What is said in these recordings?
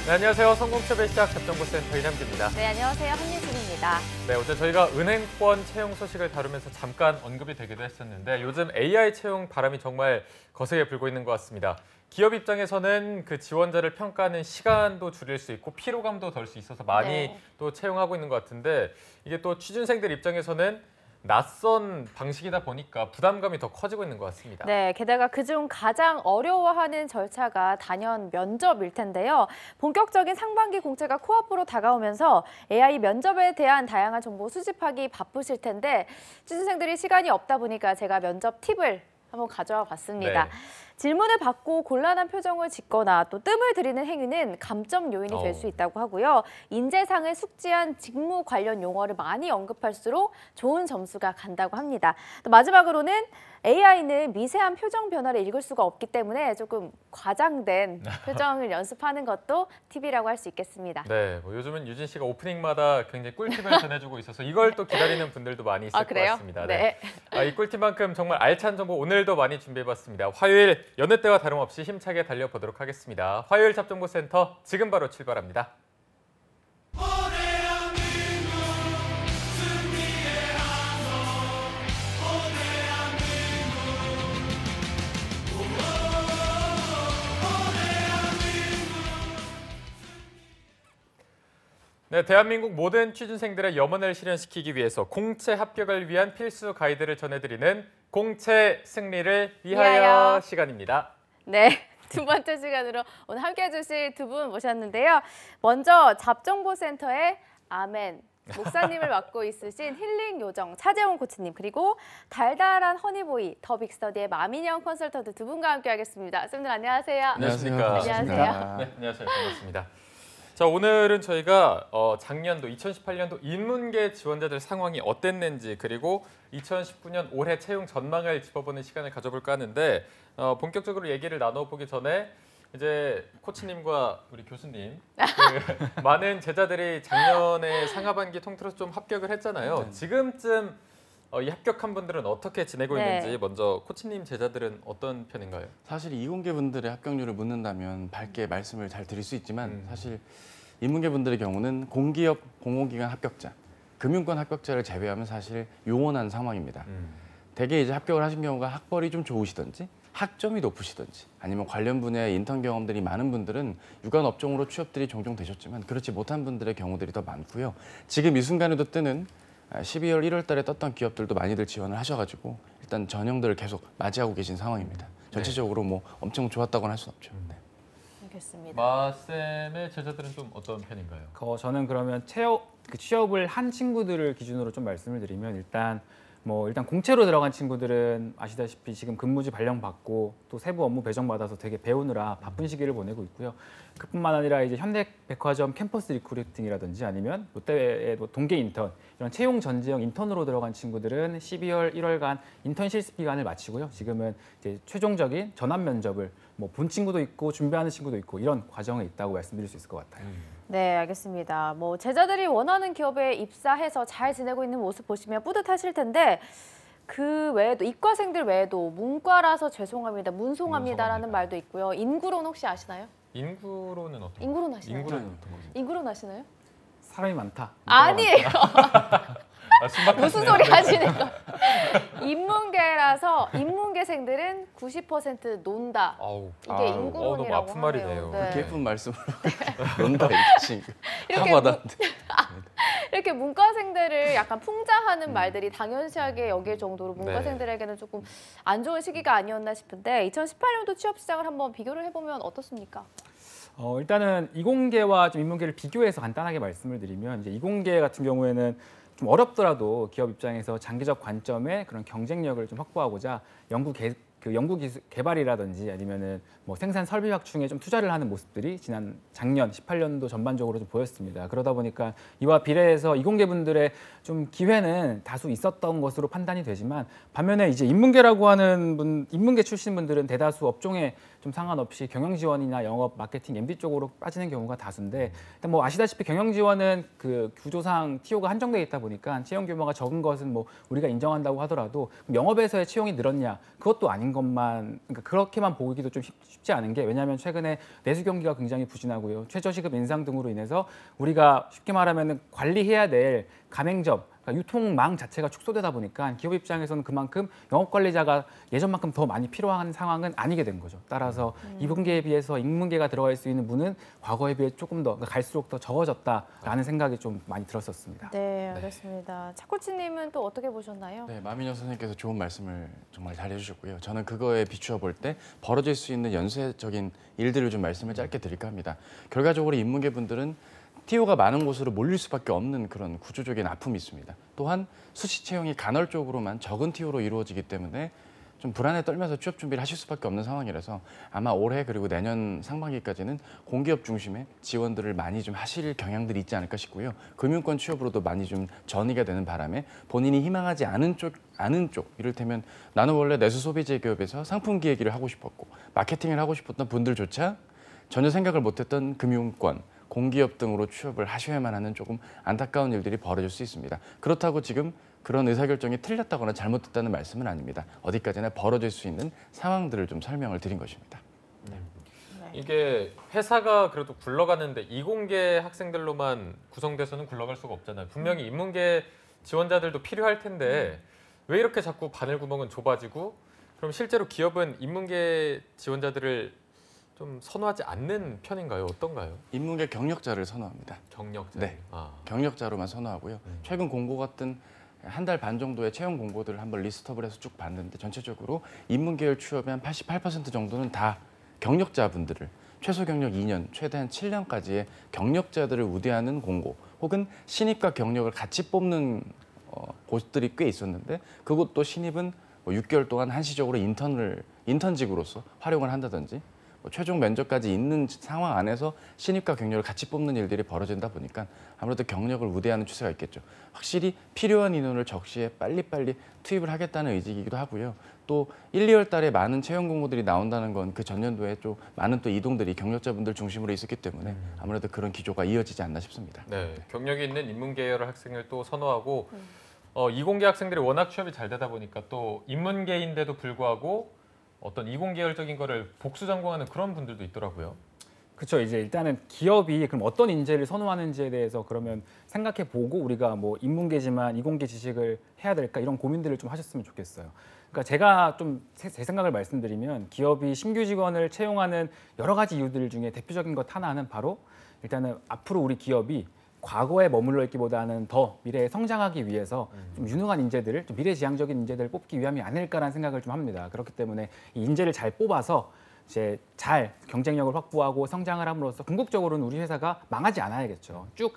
네, 안녕하세요. 성공채배 시작 접정보센터 이남기입니다. 네, 안녕하세요. 한예순입니다. 네, 어제 저희가 은행권 채용 소식을 다루면서 잠깐 언급이 되기도 했었는데 요즘 AI 채용 바람이 정말 거세게 불고 있는 것 같습니다. 기업 입장에서는 그 지원자를 평가하는 시간도 줄일 수 있고 피로감도 덜 수 있어서 많이 또 채용하고 있는 것 같은데 이게 또 취준생들 입장에서는 낯선 방식이다 보니까 부담감이 더 커지고 있는 것 같습니다. 네, 게다가 그중 가장 어려워하는 절차가 단연 면접일 텐데요. 본격적인 상반기 공채가 코앞으로 다가오면서 AI 면접에 대한 다양한 정보 수집하기 바쁘실 텐데 취준생들이 시간이 없다 보니까 제가 면접 팁을 한번 가져와 봤습니다. 네. 질문을 받고 곤란한 표정을 짓거나 또 뜸을 들이는 행위는 감점 요인이 될 수 있다고 하고요. 인재상을 숙지한 직무 관련 용어를 많이 언급할수록 좋은 점수가 간다고 합니다. 또 마지막으로는 AI는 미세한 표정 변화를 읽을 수가 없기 때문에 조금 과장된 표정을 연습하는 것도 팁이라고 할 수 있겠습니다. 네, 뭐 요즘은 유진 씨가 오프닝마다 굉장히 꿀팁을 전해주고 있어서 이걸 또 기다리는 분들도 많이 있을 것 같습니다. 네. 이 꿀팁만큼 정말 알찬 정보 오늘도 많이 준비해봤습니다. 화요일 여느 때와 다름없이 힘차게 달려보도록 하겠습니다. 화요일 잡정보센터 지금 바로 출발합니다. 네, 대한민국 모든 취준생들의 염원을 실현시키기 위해서 공채 합격을 위한 필수 가이드를 전해드리는 공채 승리를 위하여 시간입니다. 네, 두 번째 시간으로 오늘 함께해 주실 두 분 모셨는데요. 먼저 잡정보센터의 아멘 목사님을 맡고 있으신 힐링 요정 차재원 코치님, 그리고 달달한 허니보이 더 빅스터디의 마민영 컨설턴트 두 분과 함께하겠습니다. 쌤들 안녕하세요. 안녕하십니까. 안녕하세요. 네, 안녕하세요. 반갑습니다. 자, 오늘은 저희가 작년도 2018년도 인문계 지원자들 상황이 어땠는지 그리고 2019년 올해 채용 전망을 짚어보는 시간을 가져볼까 하는데 본격적으로 얘기를 나눠보기 전에 이제 코치님과 우리 교수님 그 많은 제자들이 작년에 상하반기 통틀어서 좀 합격을 했잖아요. 지금쯤 이 합격한 분들은 어떻게 지내고 있는지 먼저 코치님 제자들은 어떤 편인가요? 사실 이공계 분들의 합격률을 묻는다면 밝게 말씀을 잘 드릴 수 있지만 사실 인문계 분들의 경우는 공기업 공공기관 합격자, 금융권 합격자를 제외하면 사실 요원한 상황입니다. 대개 이제 합격을 하신 경우가 학벌이 좀 좋으시든지 학점이 높으시든지 아니면 관련 분야의 인턴 경험들이 많은 분들은 유관 업종으로 취업들이 종종 되셨지만 그렇지 못한 분들의 경우들이 더 많고요. 지금 이 순간에도 뜨는 12월 1월 달에 떴던 기업들도 많이들 지원을 하셔가지고 일단 전형들을 계속 맞이하고 계신 상황입니다. 전체적으로 뭐 엄청 좋았다고는 할 수는 없죠. 네. 알겠습니다. 마쌤의 제자들은 좀 어떤 편인가요? 저는 그러면 취업을 한 친구들을 기준으로 좀 말씀을 드리면 일단 공채로 들어간 친구들은 아시다시피 지금 근무지 발령받고 또 세부 업무 배정받아서 되게 배우느라 바쁜 시기를 보내고 있고요. 그뿐만 아니라 이제 현대백화점 캠퍼스 리크루팅이라든지 아니면 롯데의 동계 인턴 이런 채용 전지형 인턴으로 들어간 친구들은 12월 1월간 인턴 실습 기간을 마치고요. 지금은 이제 최종적인 전환 면접을 본 친구도 있고 준비하는 친구도 있고 이런 과정에 있다고 말씀드릴 수 있을 것 같아요. 네, 알겠습니다. 제자들이 원하는 기업에 입사해서 잘 지내고 있는 모습 보시면 뿌듯하실 텐데 그 외에도 이과생들 외에도 문과라서 죄송합니다, 문송합니다라는 말도 있고요. 인구론 혹시 아시나요? 인구로는 어떤? 인구론 아시나요? 인구론 인구론 아시나요? 사람이 많다. 아니에요. 무슨 소리 네. 하시는 거? 인문계라서 인문계생들은 90% 논다. 이게 인구론이라고 너무 아픈 말이네요. 하네요. 그렇게 예쁜 말씀으로 논다 이렇게 하고하다는데 이렇게 문과생들을 약간 풍자하는 말들이 당연시하게 여길 정도로 문과생들에게는 조금 안 좋은 시기가 아니었나 싶은데 2018년도 취업 시장을 한번 비교를 해보면 어떻습니까? 일단은 이공계와 좀 인문계를 비교해서 간단하게 말씀을 드리면 이제 이공계 같은 경우에는 좀 어렵더라도 기업 입장에서 장기적 관점의 그런 경쟁력을 좀 확보하고자 연구 기술 개발이라든지 아니면은 생산 설비 확충에 좀 투자를 하는 모습들이 작년 18년도 전반적으로 좀 보였습니다. 그러다 보니까 이와 비례해서 이공계 분들의 좀 기회는 다수 있었던 것으로 판단이 되지만 반면에 이제 인문계라고 하는 인문계 출신 분들은 대다수 업종에 좀 상관없이 경영 지원이나 영업, 마케팅, MD 쪽으로 빠지는 경우가 다수인데 일단 아시다시피 경영 지원은 그 구조상 TO가 한정되어 있다 보니까 채용 규모가 적은 것은 우리가 인정한다고 하더라도 영업에서의 채용이 늘었냐? 그것도 아닌 것만 그러니까 그렇게만 보기도 좀 쉽지 않은 게 왜냐하면 최근에 내수 경기가 굉장히 부진하고요. 최저시급 인상 등으로 인해서 우리가 쉽게 말하면 관리해야 될 가맹점 그러니까 유통망 자체가 축소되다 보니까 기업 입장에서는 그만큼 영업 관리자가 예전만큼 더 많이 필요한 상황은 아니게 된 거죠. 따라서 2분기에 비해서 인문계가 들어갈 수 있는 문은 과거에 비해 조금 더 그러니까 갈수록 더 적어졌다라는 생각이 좀 많이 들었었습니다. 네, 알겠습니다. 차코치님은 또 어떻게 보셨나요? 네, 마민영 선생님께서 좋은 말씀을 정말 잘 해주셨고요. 저는 그거에 비추어 볼 때 벌어질 수 있는 연쇄적인 일들을 좀 말씀을 짧게 드릴까 합니다. 결과적으로 인문계 분들은 TO가 많은 곳으로 몰릴 수밖에 없는 그런 구조적인 아픔이 있습니다. 또한 수시 채용이 간헐적으로만 적은 TO로 이루어지기 때문에 좀 불안에 떨면서 취업 준비를 하실 수밖에 없는 상황이라서 아마 올해 그리고 내년 상반기까지는 공기업 중심의 지원들을 많이 좀 하실 경향들이 있지 않을까 싶고요. 금융권 취업으로도 많이 좀 전이가 되는 바람에 본인이 희망하지 않은 쪽 이를테면 나는 원래 내수 소비재 기업에서 상품 기획일을 하고 싶었고 마케팅을 하고 싶었던 분들조차 전혀 생각을 못했던 금융권 공기업 등으로 취업을 하셔야만 하는 조금 안타까운 일들이 벌어질 수 있습니다. 그렇다고 지금 그런 의사결정이 틀렸다거나 잘못됐다는 말씀은 아닙니다. 어디까지나 벌어질 수 있는 상황들을 좀 설명을 드린 것입니다. 이게 회사가 그래도 굴러가는데 이공계 학생들로만 구성돼서는 굴러갈 수가 없잖아요. 분명히 인문계 지원자들도 필요할 텐데 왜 이렇게 자꾸 바늘구멍은 좁아지고 그럼 실제로 기업은 인문계 지원자들을 좀 선호하지 않는 편인가요? 어떤가요? 인문계 경력자를 선호합니다. 경력자. 네. 경력자로만 선호하고요. 최근 공고 같은 한 달 반 정도의 채용 공고들을 한번 리스트업을 해서 쭉 봤는데 전체적으로 인문계열 취업의 한 88% 정도는 다 경력자분들을 최소 경력 2년, 최대한 7년까지의 경력자들을 우대하는 공고 혹은 신입과 경력을 같이 뽑는 곳들이 꽤 있었는데 그것도 신입은 뭐 6개월 동안 한시적으로 인턴직으로서 활용을 한다든지 최종 면접까지 있는 상황 안에서 신입과 경력을 같이 뽑는 일들이 벌어진다 보니까 아무래도 경력을 우대하는 추세가 있겠죠. 확실히 필요한 인원을 적시에 빨리빨리 투입을 하겠다는 의지이기도 하고요. 또 1, 2월 달에 많은 채용 공고들이 나온다는 건 그 전년도에 좀 많은 또 이동들이 경력자분들 중심으로 있었기 때문에 아무래도 그런 기조가 이어지지 않나 싶습니다. 네, 경력이 있는 인문계열 학생을 또 선호하고 이공계 학생들이 워낙 취업이 잘 되다 보니까 또 인문계인데도 불구하고 어떤 이공계열적인 거를 복수 전공하는 그런 분들도 있더라고요. 그렇죠. 이제 일단은 기업이 그럼 어떤 인재를 선호하는지에 대해서 그러면 생각해 보고 우리가 뭐 인문계지만 이공계 지식을 해야 될까 이런 고민들을 좀 하셨으면 좋겠어요. 그러니까 제가 좀 제 생각을 말씀드리면 기업이 신규 직원을 채용하는 여러 가지 이유들 중에 대표적인 것 하나는 바로 일단은 앞으로 우리 기업이 과거에 머물러 있기보다는 더 미래에 성장하기 위해서 좀 유능한 인재들을 좀 미래지향적인 인재들을 뽑기 위함이 아닐까라는 생각을 좀 합니다. 그렇기 때문에 이 인재를 잘 뽑아서 이제 잘 경쟁력을 확보하고 성장을 함으로써 궁극적으로는 우리 회사가 망하지 않아야겠죠. 쭉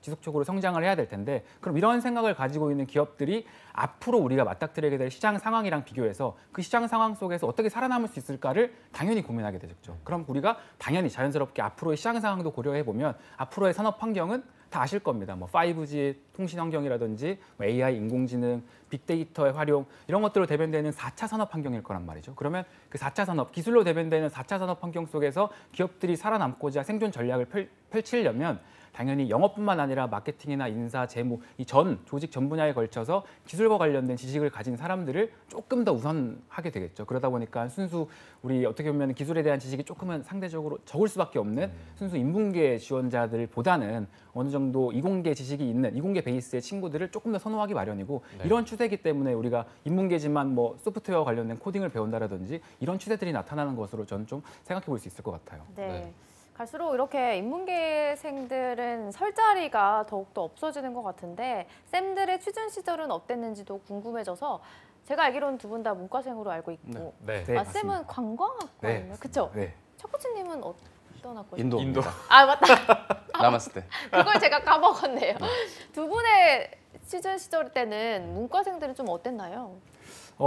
지속적으로 성장을 해야 될 텐데 그럼 이런 생각을 가지고 있는 기업들이 앞으로 우리가 맞닥뜨리게 될 시장 상황이랑 비교해서 그 시장 상황 속에서 어떻게 살아남을 수 있을까를 당연히 고민하게 되겠죠. 그럼 우리가 당연히 자연스럽게 앞으로의 시장 상황도 고려해 보면 앞으로의 산업 환경은 다 아실 겁니다. 뭐 5G 통신 환경이라든지 뭐 AI 인공지능, 빅데이터의 활용 이런 것들로 대변되는 4차 산업 환경일 거란 말이죠. 그러면 그 4차 산업, 기술로 대변되는 4차 산업 환경 속에서 기업들이 살아남고자 생존 전략을 펼치려면 당연히 영업뿐만 아니라 마케팅이나 인사, 재무 이 조직 전 분야에 걸쳐서 기술과 관련된 지식을 가진 사람들을 조금 더 우선하게 되겠죠. 그러다 보니까 순수 우리 어떻게 보면 기술에 대한 지식이 조금은 상대적으로 적을 수밖에 없는 순수 인문계 지원자들보다는 어느 정도 이공계 지식이 있는 이공계 베이스의 친구들을 조금 더 선호하기 마련이고 이런 추세이기 때문에 우리가 인문계지만 뭐 소프트웨어 관련된 코딩을 배운다라든지 이런 추세들이 나타나는 것으로 저는 좀 생각해 볼 수 있을 것 같아요. 네. 갈수록 이렇게 인문계생들은 설 자리가 더욱더 없어지는 것 같은데 쌤들의 취준 시절은 어땠는지도 궁금해져서 제가 알기로는 두 분 다 문과생으로 알고 있고 네. 네, 쌤은 관광학과였나요? 네. 그렇죠? 네. 차코치님은 어떤 학과죠? 인도. 아 맞다. 남았을 때. 그걸 제가 까먹었네요. 두 분의 취준 시절 때는 문과생들은 좀 어땠나요?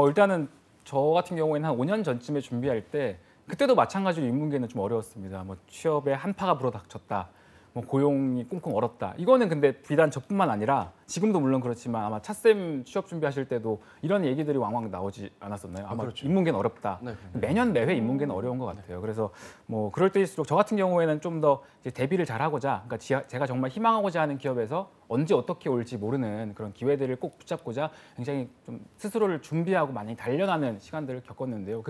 일단은 저 같은 경우에는 한 5년 전쯤에 준비할 때 그때도 마찬가지로 인문계는 좀 어려웠습니다. 뭐 취업에 한파가 불어닥쳤다. 뭐 고용이 꽁꽁 얼었다. 이거는 근데 비단 저뿐만 아니라 지금도 물론 그렇지만 아마 차쌤 취업 준비하실 때도 이런 얘기들이 왕왕 나오지 않았었나요? 아마 그렇죠. 인문계는 어렵다. 네. 매년 매회 인문계는 어려운 것 같아요. 그래서 뭐 그럴 때일수록 저 같은 경우에는 좀 더 대비를 잘하고자, 그러니까 제가 정말 희망하고자 하는 기업에서 언제 어떻게 올지 모르는 그런 기회들을 꼭 붙잡고자 굉장히 좀 스스로를 준비하고 많이 단련하는 시간들을 겪었는데요.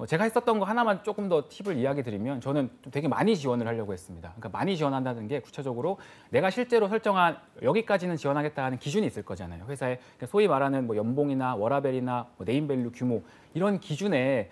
제가 했었던 거 하나만 조금 더 팁을 이야기 드리면 저는 좀 되게 많이 지원을 하려고 했습니다. 그러니까 많이 지원한다는 게 구체적으로 내가 실제로 설정한 여기까지는 지원하겠다는 기준이 있을 거잖아요. 회사에 그러니까 소위 말하는 뭐 연봉이나 워라밸이나 뭐 네임밸류 규모 이런 기준에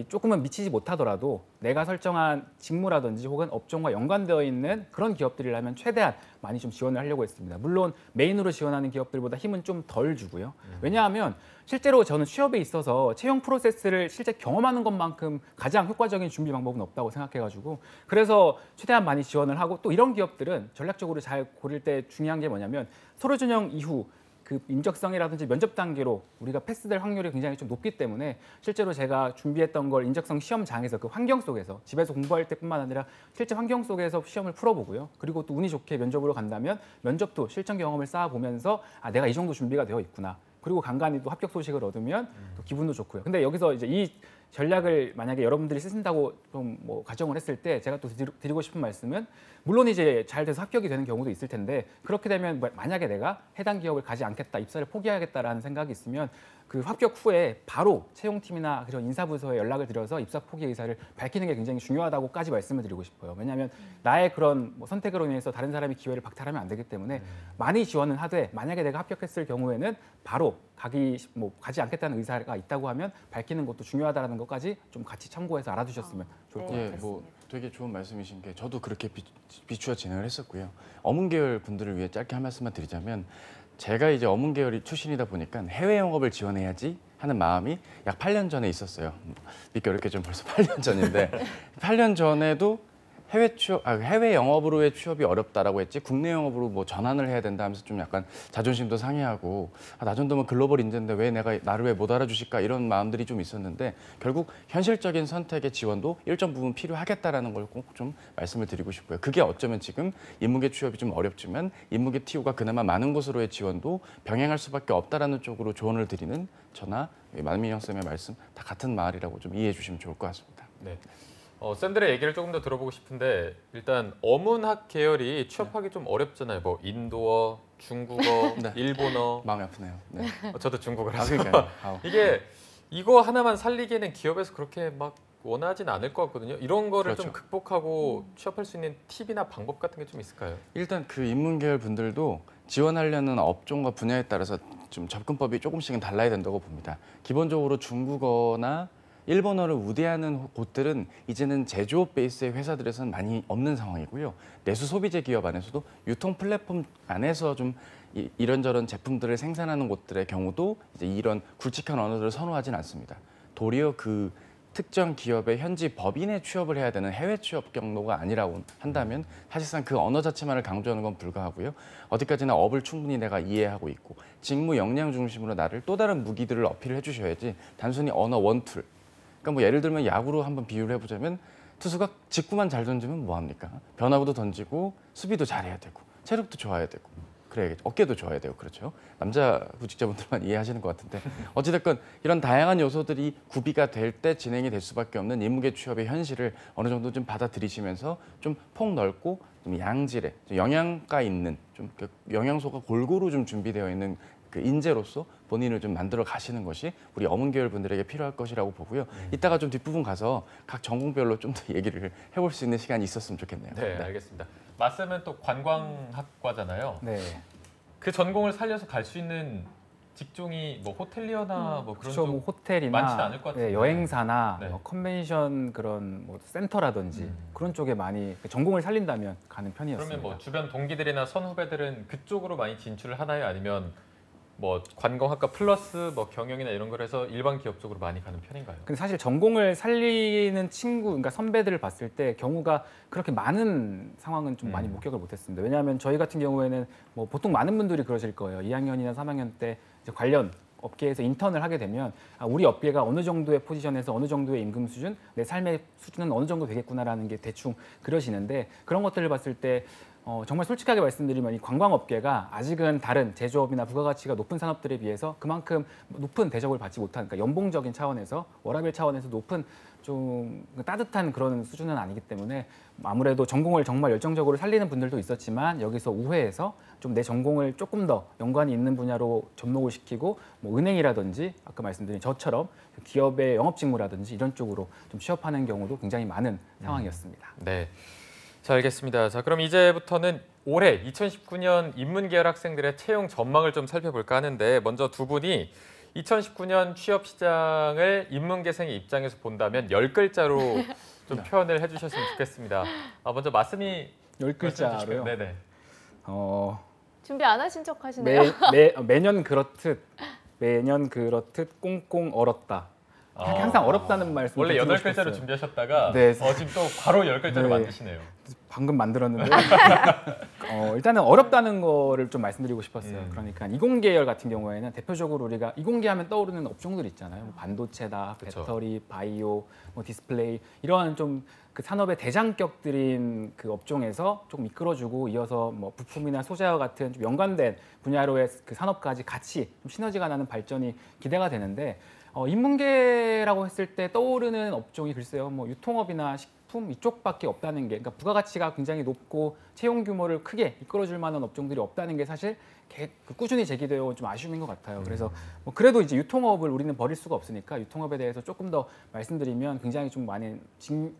조금은 미치지 못하더라도 내가 설정한 직무라든지 혹은 업종과 연관되어 있는 그런 기업들이라면 최대한 많이 좀 지원을 하려고 했습니다. 물론 메인으로 지원하는 기업들보다 힘은 좀 덜 주고요. 왜냐하면 실제로 저는 취업에 있어서 채용 프로세스를 실제 경험하는 것만큼 가장 효과적인 준비 방법은 없다고 생각해가지고 그래서 최대한 많이 지원을 하고 또 이런 기업들은 전략적으로 잘 고를 때 중요한 게 뭐냐면 서류 전형 이후 그 인적성이라든지 면접 단계로 우리가 패스될 확률이 굉장히 좀 높기 때문에 실제로 제가 준비했던 걸 인적성 시험장에서 그 환경 속에서 집에서 공부할 때뿐만 아니라 실제 환경 속에서 시험을 풀어보고요. 그리고 또 운이 좋게 면접으로 간다면 면접도 실전 경험을 쌓아보면서 아 내가 이 정도 준비가 되어 있구나. 그리고 간간히 또 합격 소식을 얻으면 또 기분도 좋고요. 근데 여기서 이제 이 전략을 만약에 여러분들이 쓰신다고 좀 뭐 가정을 했을 때 제가 또 드리고 싶은 말씀은 물론 이제 잘 돼서 합격이 되는 경우도 있을 텐데 그렇게 되면 만약에 내가 해당 기업을 가지 않겠다, 입사를 포기하겠다라는 생각이 있으면 그 합격 후에 바로 채용팀이나 그런 인사부서에 연락을 드려서 입사 포기 의사를 밝히는 게 굉장히 중요하다고까지 말씀을 드리고 싶어요. 왜냐하면 나의 그런 뭐 선택으로 인해서 다른 사람이 기회를 박탈하면 안 되기 때문에 많이 지원은 하되 만약에 내가 합격했을 경우에는 바로 가지 않겠다는 의사가 있다고 하면 밝히는 것도 중요하다는 것까지 좀 같이 참고해서 알아두셨으면 좋을 것 같아요. 예, 뭐 되게 좋은 말씀이신 게 저도 그렇게 비추어 진행을 했었고요. 어문 계열 분들을 위해 짧게 한 말씀만 드리자면 제가 이제 어문 계열이 출신이다 보니까 해외 영업을 지원해야지 하는 마음이 약 8년 전에 있었어요. 믿기 어렵게 좀 벌써 8년 전인데 8년 전에도 해외 영업으로의 취업이 어렵다라고 했지 국내 영업으로 뭐 전환을 해야 된다 하면서 좀 약간 자존심도 상해하고 나 정도면 글로벌 인재인데 왜 나를 왜 못 알아주실까 이런 마음들이 좀 있었는데 결국 현실적인 선택의 지원도 일정 부분 필요하겠다라는 걸 꼭 좀 말씀을 드리고 싶고요. 그게 어쩌면 지금 인문계 취업이 좀 어렵지만 인문계 TU가 그나마 많은 곳으로의 지원도 병행할 수밖에 없다라는 쪽으로 조언을 드리는 저나 만민영 쌤의 말씀 다 같은 말이라고 좀 이해해 주시면 좋을 것 같습니다. 네. 쌤들의 얘기를 조금 더 들어보고 싶은데 일단 어문학 계열이 취업하기 좀 어렵잖아요. 뭐 인도어, 중국어, 네. 일본어. 마음이 아프네요. 네. 저도 중국을 하서 그러니까요. 이거 하나만 살리기에는 기업에서 그렇게 막 원하진 않을 것 같거든요. 이런 거를 그렇죠. 좀 극복하고 취업할 수 있는 팁이나 방법 같은 게 좀 있을까요? 일단 그 인문계열 분들도 지원하려는 업종과 분야에 따라서 좀 접근법이 조금씩은 달라야 된다고 봅니다. 기본적으로 중국어나 일본어를 우대하는 곳들은 이제는 제조업 베이스의 회사들에서는 많이 없는 상황이고요. 내수 소비재 기업 안에서도 유통 플랫폼 안에서 좀 이런저런 제품들을 생산하는 곳들의 경우도 이제 이런 굵직한 언어들을 선호하진 않습니다. 도리어 그 특정 기업의 현지 법인에 취업을 해야 되는 해외 취업 경로가 아니라고 한다면 사실상 그 언어 자체만을 강조하는 건 불가하고요. 어디까지나 업을 충분히 내가 이해하고 있고 직무 역량 중심으로 나를 또 다른 무기들을 어필을 해주셔야지 단순히 언어 원툴. 그러니까 뭐 예를 들면 야구로 한번 비유를 해보자면 투수가 직구만 잘 던지면 뭐합니까? 변화구도 던지고 수비도 잘해야 되고 체력도 좋아야 되고 그래야겠죠. 어깨도 좋아야 되고 그렇죠. 남자 구직자분들만 이해하시는 것 같은데 어찌됐건 이런 다양한 요소들이 구비가 될 때 진행이 될 수밖에 없는 인문계 취업의 현실을 어느 정도 좀 받아들이시면서 좀 폭 넓고 좀 양질의 좀 영양가 있는 좀 영양소가 골고루 좀 준비되어 있는 그 인재로서 본인을 좀 만들어 가시는 것이 우리 어문계열 분들에게 필요할 것이라고 보고요. 이따가 좀 뒷부분 가서 각 전공별로 좀 더 얘기를 해볼 수 있는 시간이 있었으면 좋겠네요. 네, 알겠습니다. 마쌤은 또 관광학과잖아요. 네. 그 전공을 살려서 갈 수 있는 직종이 뭐 호텔리어나 뭐 그런 그렇죠. 뭐 쪽 호텔이나 많지는 않을 것 같은데. 여행사나 네. 뭐 컨벤션 그런 뭐 센터라든지 그런 쪽에 많이 전공을 살린다면 가는 편이었습니다. 그러면 뭐 주변 동기들이나 선후배들은 그쪽으로 많이 진출을 하나요? 아니면 뭐 관광학과 플러스 뭐 경영이나 이런 걸 해서 일반 기업 쪽으로 많이 가는 편인가요? 근데 사실 전공을 살리는 친구, 그러니까 선배들을 봤을 때 경우가 그렇게 많은 상황은 좀 많이 목격을 못했습니다. 왜냐하면 저희 같은 경우에는 뭐 보통 많은 분들이 그러실 거예요. 2학년이나 3학년 때 이제 관련 업계에서 인턴을 하게 되면 우리 업계가 어느 정도의 포지션에서 어느 정도의 임금 수준, 내 삶의 수준은 어느 정도 되겠구나라는 게 대충 그려지는데 그런 것들을 봤을 때 정말 솔직하게 말씀드리면 이 관광업계가 아직은 다른 제조업이나 부가가치가 높은 산업들에 비해서 그만큼 높은 대접을 받지 못하는, 그러니까 연봉적인 차원에서 워라밸 차원에서 높은 좀 따뜻한 그런 수준은 아니기 때문에 아무래도 전공을 정말 열정적으로 살리는 분들도 있었지만 여기서 우회해서 좀 내 전공을 조금 더 연관이 있는 분야로 접목을 시키고 뭐 은행이라든지 아까 말씀드린 저처럼 기업의 영업직무라든지 이런 쪽으로 좀 취업하는 경우도 굉장히 많은 상황이었습니다. 네. 자, 알겠습니다. 자, 그럼 이제부터는 올해 2019년 인문계열 학생들의 채용 전망을 좀 살펴볼까 하는데 먼저 두 분이 2019년 취업 시장을 인문계생의 입장에서 본다면 10글자로 좀 표현을 해주셨으면 좋겠습니다. 먼저 말씀이 10글자로요? 네네. 준비 안 하신 척 하시네요. 매년 그렇듯 꽁꽁 얼었다. 항상 어렵다는 말씀. 원래 8글자로 준비하셨다가 네. 지금 또 바로 10글자로 네. 만드시네요. 방금 만들었는데 일단은 어렵다는 거를 좀 말씀드리고 싶었어요. 그러니까 이공계열 같은 경우에는 대표적으로 우리가 이공계하면 떠오르는 업종들 있잖아요. 뭐 반도체다, 그쵸. 배터리, 바이오, 뭐 디스플레이 이러한 좀 그 산업의 대장격들인 그 업종에서 조금 이끌어주고 이어서 뭐 부품이나 소재와 같은 좀 연관된 분야로의 그 산업까지 같이 좀 시너지가 나는 발전이 기대가 되는데 인문계라고 했을 때 떠오르는 업종이 글쎄요, 뭐 유통업이나 식품 이쪽밖에 없다는 게, 그러니까 부가가치가 굉장히 높고 채용 규모를 크게 이끌어줄 만한 업종들이 없다는 게 사실 꾸준히 제기되어 온 좀 아쉬움인 것 같아요. 그래서 뭐 그래도 이제 유통업을 우리는 버릴 수가 없으니까 유통업에 대해서 조금 더 말씀드리면 굉장히 좀 많은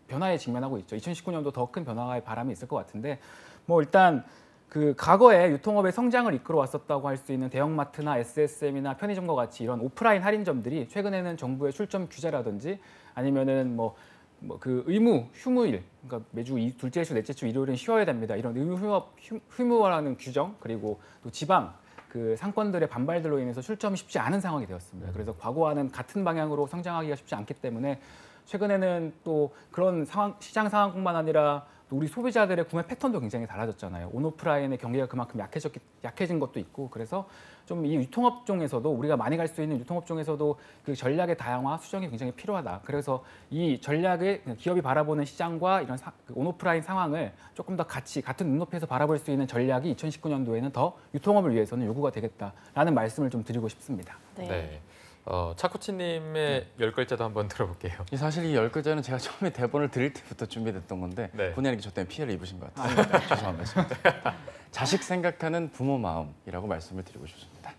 변화에 직면하고 있죠. 2019년도 더 큰 변화의 바람이 있을 것 같은데 뭐 일단 그 과거에 유통업의 성장을 이끌어 왔었다고 할 수 있는 대형마트나 SSM이나 편의점과 같이 이런 오프라인 할인점들이 최근에는 정부의 출점 규제라든지 아니면은 그 의무 휴무일, 그러니까 매주 둘째 주, 넷째 주 일요일은 쉬어야 됩니다. 이런 의무화라는 규정, 그리고 또 지방 그 상권들의 반발들로 인해서 출점이 쉽지 않은 상황이 되었습니다. 그래서 과거와는 같은 방향으로 성장하기가 쉽지 않기 때문에 최근에는 또 그런 시장 상황뿐만 아니라 또 우리 소비자들의 구매 패턴도 굉장히 달라졌잖아요. 온오프라인의 경계가 그만큼 약해진 것도 있고, 그래서 좀 이 유통업종에서도 우리가 많이 갈 수 있는 유통업종에서도 그 전략의 다양화 수정이 굉장히 필요하다. 그래서 이 전략을 기업이 바라보는 시장과 이런 온오프라인 상황을 조금 더 같은 눈높이에서 바라볼 수 있는 전략이 2019년도에는 더 유통업을 위해서는 요구가 되겠다라는 말씀을 좀 드리고 싶습니다. 네. 차코치님의 10글자도 한번 들어볼게요. 사실 이 10글자는 제가 처음에 대본을 드릴 때부터 준비됐던 건데 네. 본의 아니게 저 때문에 피해를 입으신 것 같아요. 죄송한 말씀입니다. 자식 생각하는 부모 마음이라고 말씀을 드리고 싶습니다.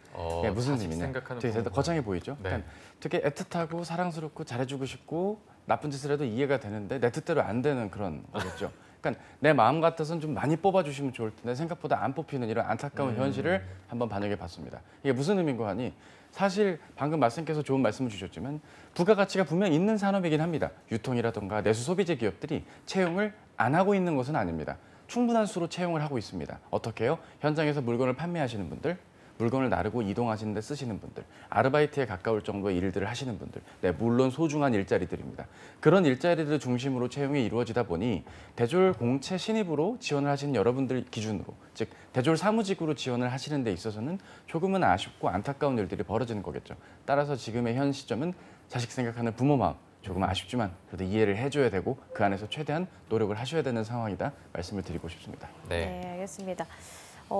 네, 무슨 자식 의미냐? 생각하는 되게 부모 거창해 보이죠? 네. 그러니까 되게 애틋하고 사랑스럽고 잘해주고 싶고 나쁜 짓을 해도 이해가 되는데 내 뜻대로 안 되는 그런 거겠죠. 그러니까 내 마음 같아서는 좀 많이 뽑아주시면 좋을 텐데 생각보다 안 뽑히는 이런 안타까운 현실을 한번 반영해봤습니다. 이게 무슨 의미인가 하니 사실 방금 말씀께서 좋은 말씀을 주셨지만 부가가치가 분명 있는 산업이긴 합니다. 유통이라든가 내수 소비재 기업들이 채용을 안 하고 있는 것은 아닙니다. 충분한 수로 채용을 하고 있습니다. 어떻게 해요? 현장에서 물건을 판매하시는 분들, 물건을 나르고 이동하시는 데 쓰시는 분들, 아르바이트에 가까울 정도의 일들을 하시는 분들, 네, 물론 소중한 일자리들입니다. 그런 일자리들 중심으로 채용이 이루어지다 보니 대졸 공채 신입으로 지원을 하시는 여러분들 기준으로, 즉 대졸 사무직으로 지원을 하시는 데 있어서는 조금은 아쉽고 안타까운 일들이 벌어지는 거겠죠. 따라서 지금의 현 시점은 자식 생각하는 부모 마음, 조금 아쉽지만 그래도 이해를 해줘야 되고 그 안에서 최대한 노력을 하셔야 되는 상황이다 말씀을 드리고 싶습니다. 네, 알겠습니다.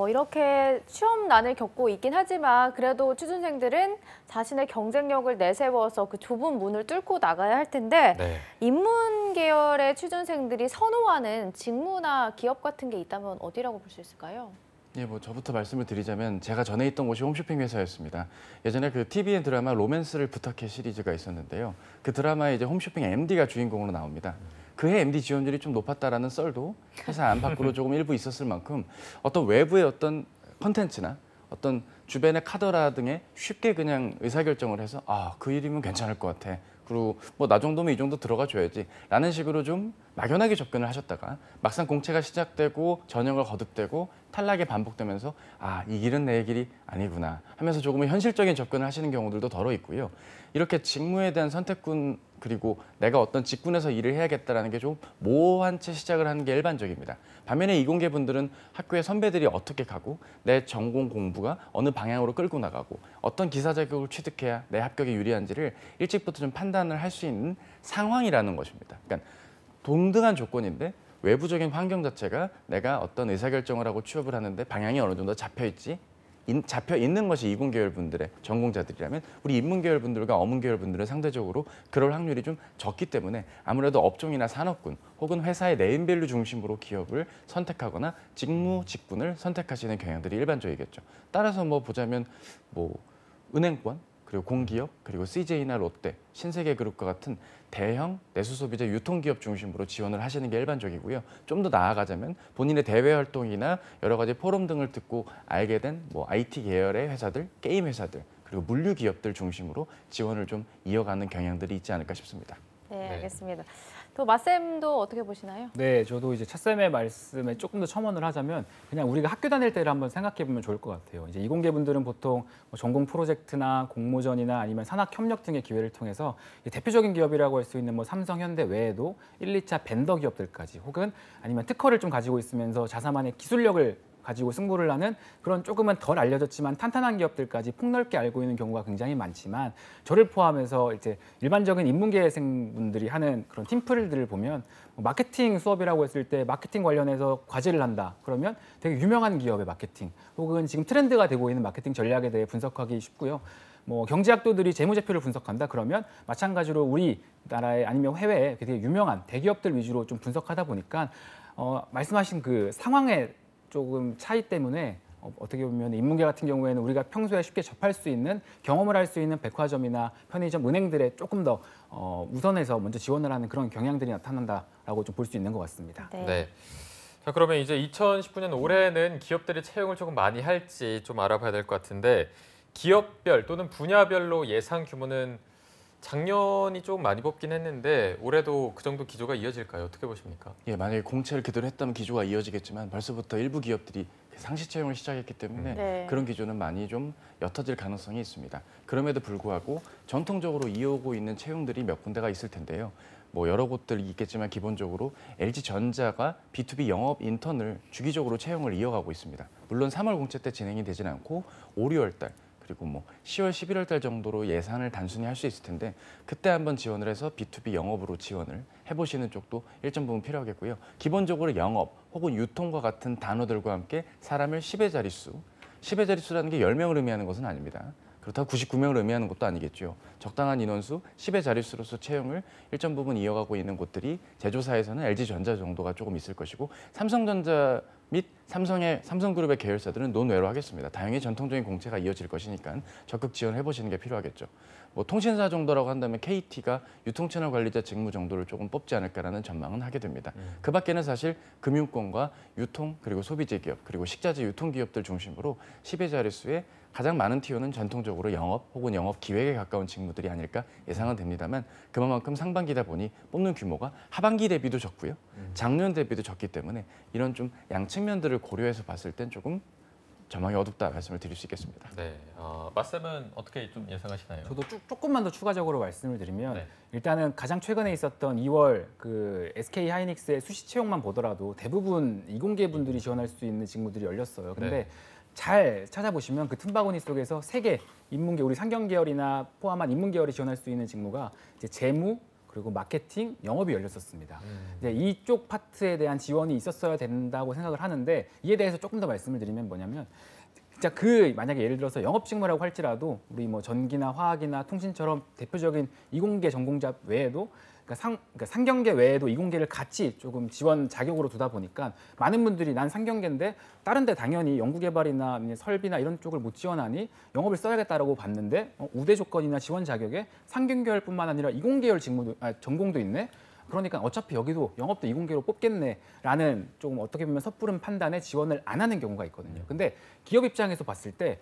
이렇게 취업난을 겪고 있긴 하지만 그래도 취준생들은 자신의 경쟁력을 내세워서 그 좁은 문을 뚫고 나가야 할 텐데 네. 인문 계열의 취준생들이 선호하는 직무나 기업 같은 게 있다면 어디라고 볼 수 있을까요? 예, 뭐 저부터 말씀을 드리자면 제가 전에 있던 곳이 홈쇼핑 회사였습니다. 예전에 그 TVN 드라마 로맨스를 부탁해 시리즈가 있었는데요. 그 드라마에 이제 홈쇼핑 MD가 주인공으로 나옵니다. 그해 MD 지원율이 좀 높았다라는 썰도 회사 안팎으로 조금 일부 있었을 만큼 어떤 외부의 어떤 컨텐츠나 어떤 주변의 카더라 등에 쉽게 그냥 의사결정을 해서 그 일이면 괜찮을 것 같아. 그리고 뭐 나 정도면 이 정도 들어가 줘야지 라는 식으로 좀 막연하게 접근을 하셨다가 막상 공채가 시작되고 전형을 거듭되고 탈락이 반복되면서 이 길은 내 길이 아니구나 하면서 조금은 현실적인 접근을 하시는 경우들도 덜어 있고요. 이렇게 직무에 대한 선택군 그리고 내가 어떤 직군에서 일을 해야겠다라는 게 좀 모호한 채 시작을 하는 게 일반적입니다. 반면에 이공계 분들은 학교의 선배들이 어떻게 가고 내 전공 공부가 어느 방향으로 끌고 나가고 어떤 기사 자격을 취득해야 내 합격에 유리한지를 일찍부터 좀 판단을 할 수 있는 상황이라는 것입니다. 그러니까 동등한 조건인데 외부적인 환경 자체가 내가 어떤 의사결정을 하고 취업을 하는데 방향이 어느 정도 잡혀 있지, 잡혀 있는 것이 이공계열 분들의 전공자들이라면 우리 인문계열 분들과 어문계열 분들은 상대적으로 그럴 확률이 좀 적기 때문에 아무래도 업종이나 산업군 혹은 회사의 네임밸류 중심으로 기업을 선택하거나 직무, 직군을 선택하시는 경향들이 일반적이겠죠. 따라서 뭐 보자면 뭐 은행권, 그리고 공기업, 그리고 CJ나 롯데, 신세계그룹과 같은 대형 내수소비재 유통기업 중심으로 지원을 하시는 게 일반적이고요. 좀 더 나아가자면 본인의 대외 활동이나 여러 가지 포럼 등을 듣고 알게 된 뭐 IT 계열의 회사들, 게임 회사들, 그리고 물류 기업들 중심으로 지원을 좀 이어가는 경향들이 있지 않을까 싶습니다. 네, 알겠습니다. 또 마쌤도 어떻게 보시나요? 네, 저도 이제 찻쌤의 말씀에 조금 더 첨언을 하자면 그냥 우리가 학교 다닐 때를 한번 생각해 보면 좋을 것 같아요. 이제 이공계 분들은 보통 뭐 전공 프로젝트나 공모전이나 아니면 산학 협력 등의 기회를 통해서 대표적인 기업이라고 할 수 있는 뭐 삼성, 현대 외에도 1, 2차 벤더 기업들까지 혹은 아니면 특허를 좀 가지고 있으면서 자사만의 기술력을 가지고 승부를 하는 그런 조금은 덜 알려졌지만 탄탄한 기업들까지 폭넓게 알고 있는 경우가 굉장히 많지만 저를 포함해서 이제 일반적인 인문계생분들이 하는 그런 팀플들을 보면 마케팅 수업이라고 했을 때 마케팅 관련해서 과제를 한다. 그러면 되게 유명한 기업의 마케팅 혹은 지금 트렌드가 되고 있는 마케팅 전략에 대해 분석하기 쉽고요. 뭐 경제학도들이 재무제표를 분석한다. 그러면 마찬가지로 우리나라의 아니면 해외에 되게 유명한 대기업들 위주로 좀 분석하다 보니까 말씀하신 그 상황에 조금 차이 때문에 어떻게 보면 인문계 같은 경우에는 우리가 평소에 쉽게 접할 수 있는 경험을 할 수 있는 백화점이나 편의점, 은행들에 조금 더 우선해서 먼저 지원을 하는 그런 경향들이 나타난다라고 좀 볼 수 있는 것 같습니다. 네. 네. 자, 그러면 이제 2019년 올해는 기업들이 채용을 조금 많이 할지 좀 알아봐야 될 것 같은데 기업별 또는 분야별로 예상 규모는 작년이 좀 많이 뽑긴 했는데 올해도 그 정도 기조가 이어질까요? 어떻게 보십니까? 예, 만약에 공채를 그대로 했다면 기조가 이어지겠지만 벌써부터 일부 기업들이 상시 채용을 시작했기 때문에 네. 그런 기조는 많이 좀 옅어질 가능성이 있습니다. 그럼에도 불구하고 전통적으로 이어오고 있는 채용들이 몇 군데가 있을 텐데요. 뭐 여러 곳들이 있겠지만 기본적으로 LG전자가 B2B 영업 인턴을 주기적으로 채용을 이어가고 있습니다. 물론 3월 공채 때 진행이 되진 않고 5, 6월 달 그리고 뭐 10월, 11월 달 정도로 예산을 단순히 할 수 있을 텐데 그때 한번 지원을 해서 B2B 영업으로 지원을 해보시는 쪽도 일정 부분 필요하겠고요. 기본적으로 영업 혹은 유통과 같은 단어들과 함께 사람을 10의 자릿수, 10의 자릿수라는 게 10명을 의미하는 것은 아닙니다. 그렇다고 99명을 의미하는 것도 아니겠죠. 적당한 인원수, 10의 자릿수로서 채용을 일정 부분 이어가고 있는 곳들이 제조사에서는 LG전자 정도가 조금 있을 것이고 삼성전자 및 삼성그룹의 계열사들은 논외로 하겠습니다. 다행히 전통적인 공채가 이어질 것이니까 적극 지원해 보시는 게 필요하겠죠. 뭐 통신사 정도라고 한다면 KT가 유통채널 관리자 직무 정도를 조금 뽑지 않을까라는 전망은 하게 됩니다. 그 밖에는 사실 금융권과 유통 그리고 소비재 기업 그리고 식자재 유통기업들 중심으로 10의 자릿수에 가장 많은 티오는 전통적으로 영업 혹은 영업 기획에 가까운 직무들이 아닐까 예상은 됩니다만 그만큼 상반기다 보니 뽑는 규모가 하반기 대비도 적고요. 작년 대비도 적기 때문에 이런 좀 양측면들을 고려해서 봤을 땐 조금 전망이 어둡다 말씀을 드릴 수 있겠습니다. 네. 마쌤은 어떻게 좀 예상하시나요? 저도 조금만 더 추가적으로 말씀을 드리면 네. 일단은 가장 최근에 있었던 2월 그 SK 하이닉스의 수시 채용만 보더라도 대부분 이공계 분들이 지원할 수 있는 직무들이 열렸어요. 근데 네. 잘 찾아보시면 그 틈바구니 속에서 3개 인문계 우리 상경 계열이나 포함한 인문 계열이 지원할 수 있는 직무가 이제 재무 그리고 마케팅, 영업이 열렸었습니다. 이제 이쪽 파트에 대한 지원이 있었어야 된다고 생각을 하는데 이에 대해서 조금 더 말씀을 드리면 뭐냐면 진짜 만약에 예를 들어서 영업 직무라고 할지라도 우리 뭐 전기나 화학이나 통신처럼 대표적인 이공계 전공자 외에도 그러니까 상경계 외에도 이공계를 같이 조금 지원 자격으로 두다 보니까 많은 분들이 난 상경계인데 다른 데 당연히 연구개발이나 설비나 이런 쪽을 못 지원하니 영업을 써야겠다라고 봤는데 우대 조건이나 지원 자격에 상경계열뿐만 아니라 이공계열 전공도 있네. 그러니까 어차피 여기도 영업도 이공계로 뽑겠네라는 조금 어떻게 보면 섣부른 판단에 지원을 안 하는 경우가 있거든요. 근데 기업 입장에서 봤을 때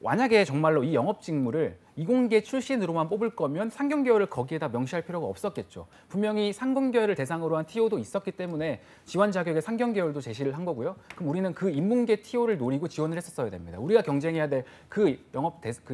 만약에 정말로 이 영업 직무를 이공계 출신으로만 뽑을 거면 상경계열을 거기에다 명시할 필요가 없었겠죠. 분명히 상공계열을 대상으로 한 TO도 있었기 때문에 지원 자격에 상경계열도 제시를 한 거고요. 그럼 우리는 그 인문계 TO를 노리고 지원을 했었어야 됩니다. 우리가 경쟁해야 될 그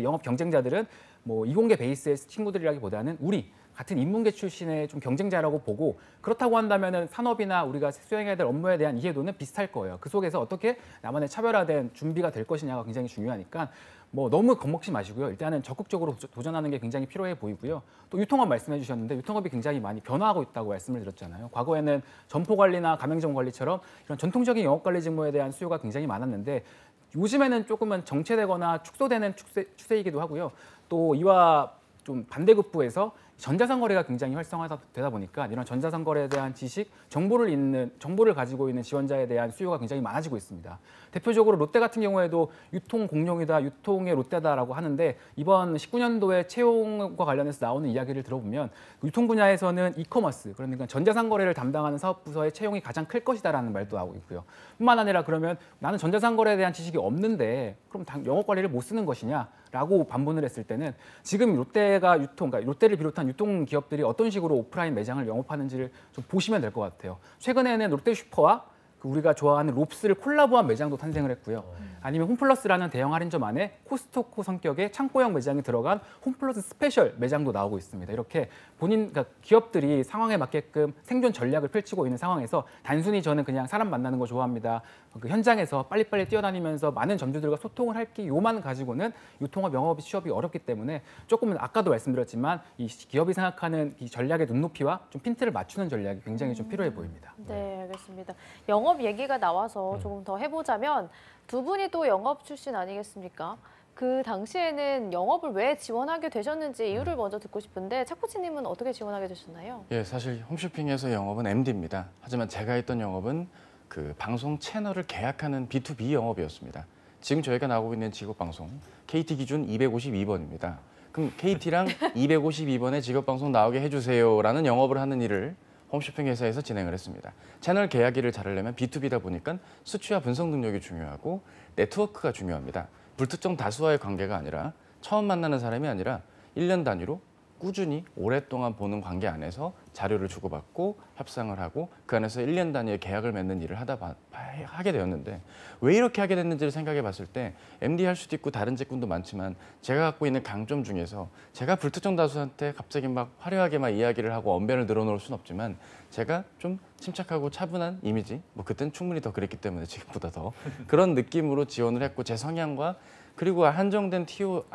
영업 경쟁자들은 뭐 이공계 베이스의 친구들이라기보다는 우리 같은 인문계 출신의 좀 경쟁자라고 보고 그렇다고 한다면은 산업이나 우리가 수행해야 될 업무에 대한 이해도는 비슷할 거예요. 그 속에서 어떻게 나만의 차별화된 준비가 될 것이냐가 굉장히 중요하니까 뭐 너무 겁먹지 마시고요. 일단은 적극적으로 도전하는 게 굉장히 필요해 보이고요. 또 유통업 말씀해 주셨는데 유통업이 굉장히 많이 변화하고 있다고 말씀을 드렸잖아요. 과거에는 점포 관리나 가맹점 관리처럼 이런 전통적인 영업 관리 직무에 대한 수요가 굉장히 많았는데 요즘에는 조금은 정체되거나 축소되는 추세이기도 하고요. 또 이와 좀 반대급부에서 전자상 거래가 굉장히 활성화되다 보니까 이런 전자상 거래에 대한 지식, 정보를 가지고 있는 지원자에 대한 수요가 굉장히 많아지고 있습니다. 대표적으로 롯데 같은 경우에도 유통 공룡이다, 유통의 롯데다라고 하는데 이번 19년도에 채용과 관련해서 나오는 이야기를 들어보면 유통 분야에서는 이커머스, 그러니까 전자상 거래를 담당하는 사업 부서의 채용이 가장 클 것이다라는 말도 나오고 있고요. 뿐만 아니라 그러면 나는 전자상 거래에 대한 지식이 없는데 그럼 영업 관리를 못 쓰는 것이냐라고 반문을 했을 때는 지금 롯데가 그러니까 롯데를 비롯한 유통 기업들이 어떤 식으로 오프라인 매장을 영업하는지를 좀 보시면 될 것 같아요. 최근에는 롯데슈퍼와 우리가 좋아하는 롭스를 콜라보한 매장도 탄생을 했고요. 아니면 홈플러스라는 대형 할인점 안에 코스트코 성격의 창고형 매장이 들어간 홈플러스 스페셜 매장도 나오고 있습니다. 이렇게 그러니까 기업들이 상황에 맞게끔 생존 전략을 펼치고 있는 상황에서 단순히 저는 그냥 사람 만나는 거 좋아합니다. 그 현장에서 빨리빨리 뛰어다니면서 많은 점주들과 소통을 할 기요만 가지고는 유통업, 영업이 취업이 어렵기 때문에 조금은 아까도 말씀드렸지만 이 기업이 생각하는 이 전략의 눈높이와 좀 핀트를 맞추는 전략이 굉장히 좀 필요해 보입니다. 네, 알겠습니다. 영업 얘기가 나와서 조금 더 해보자면 두 분이 또 영업 출신 아니겠습니까? 그 당시에는 영업을 왜 지원하게 되셨는지 이유를 먼저 듣고 싶은데 차코치님은 어떻게 지원하게 되셨나요? 예, 사실 홈쇼핑에서 영업은 MD입니다. 하지만 제가 했던 영업은 그 방송 채널을 계약하는 B2B 영업이었습니다. 지금 저희가 나오고 있는 직업방송 KT 기준 252번입니다. 그럼 KT랑 252번의 직업방송 나오게 해주세요라는 영업을 하는 일을 홈쇼핑 회사에서 진행을 했습니다. 채널 계약일을 자르려면 B2B다 보니까 수치와 분석 능력이 중요하고 네트워크가 중요합니다. 불특정 다수와의 관계가 아니라 처음 만나는 사람이 아니라 1년 단위로 꾸준히 오랫동안 보는 관계 안에서 자료를 주고받고 협상을 하고 그 안에서 1년 단위의 계약을 맺는 일을 하게 되었는데 왜 이렇게 하게 됐는지를 생각해 봤을 때 MD 할 수도 있고 다른 직군도 많지만 제가 갖고 있는 강점 중에서 제가 불특정 다수한테 갑자기 막 화려하게 막 이야기를 하고 언변을 늘어놓을 수는 없지만 제가 좀 침착하고 차분한 이미지 뭐 그때는 충분히 더 그랬기 때문에 지금보다 더 그런 느낌으로 지원을 했고 제 성향과 그리고 한정된 TO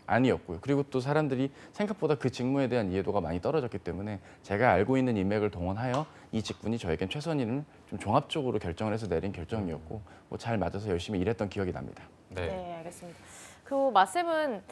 아니었고요. 그리고 또 사람들이 생각보다 그 직무에 대한 이해도가 많이 떨어졌기 때문에 제가 알고 있는 인맥을 동원하여 이 직군이 저에겐 최선임을 좀 종합적으로 결정을 해서 내린 결정이었고 뭐 잘 맞아서 열심히 일했던 기억이 납니다. 네. 네, 알겠습니다. 그 마쌤은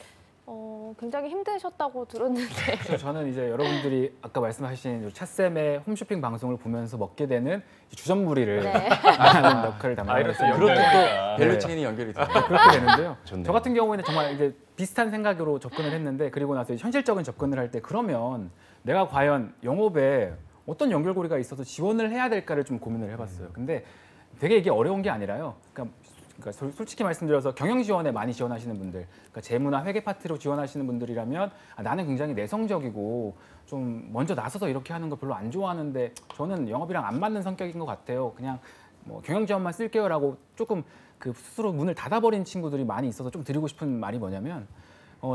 굉장히 힘드셨다고 들었는데 그래서 저는 이제 여러분들이 아까 말씀하신 차쌤의 홈쇼핑 방송을 보면서 먹게 되는 주전부리를 네. 하는 역할을 담당하고 이렇게 있습니다. 그런 연결되니까. 또 밸류체인이 연결이 돼요. 그렇게 되는데요. 좋네요. 저 같은 경우에는 정말 이제 비슷한 생각으로 접근을 했는데 그리고 나서 이제 현실적인 접근을 할 때 그러면 내가 과연 영업에 어떤 연결고리가 있어서 지원을 해야 될까를 좀 고민을 해봤어요. 근데 되게 이게 어려운 게 아니라요. 그러니까 솔직히 말씀드려서 경영 지원에 많이 지원하시는 분들, 그러니까 재무나 회계 파트로 지원하시는 분들이라면 나는 굉장히 내성적이고 좀 먼저 나서서 이렇게 하는 거 별로 안 좋아하는데 저는 영업이랑 안 맞는 성격인 것 같아요. 그냥 뭐 경영 지원만 쓸게요라고 조금 그 스스로 문을 닫아버린 친구들이 많이 있어서 좀 드리고 싶은 말이 뭐냐면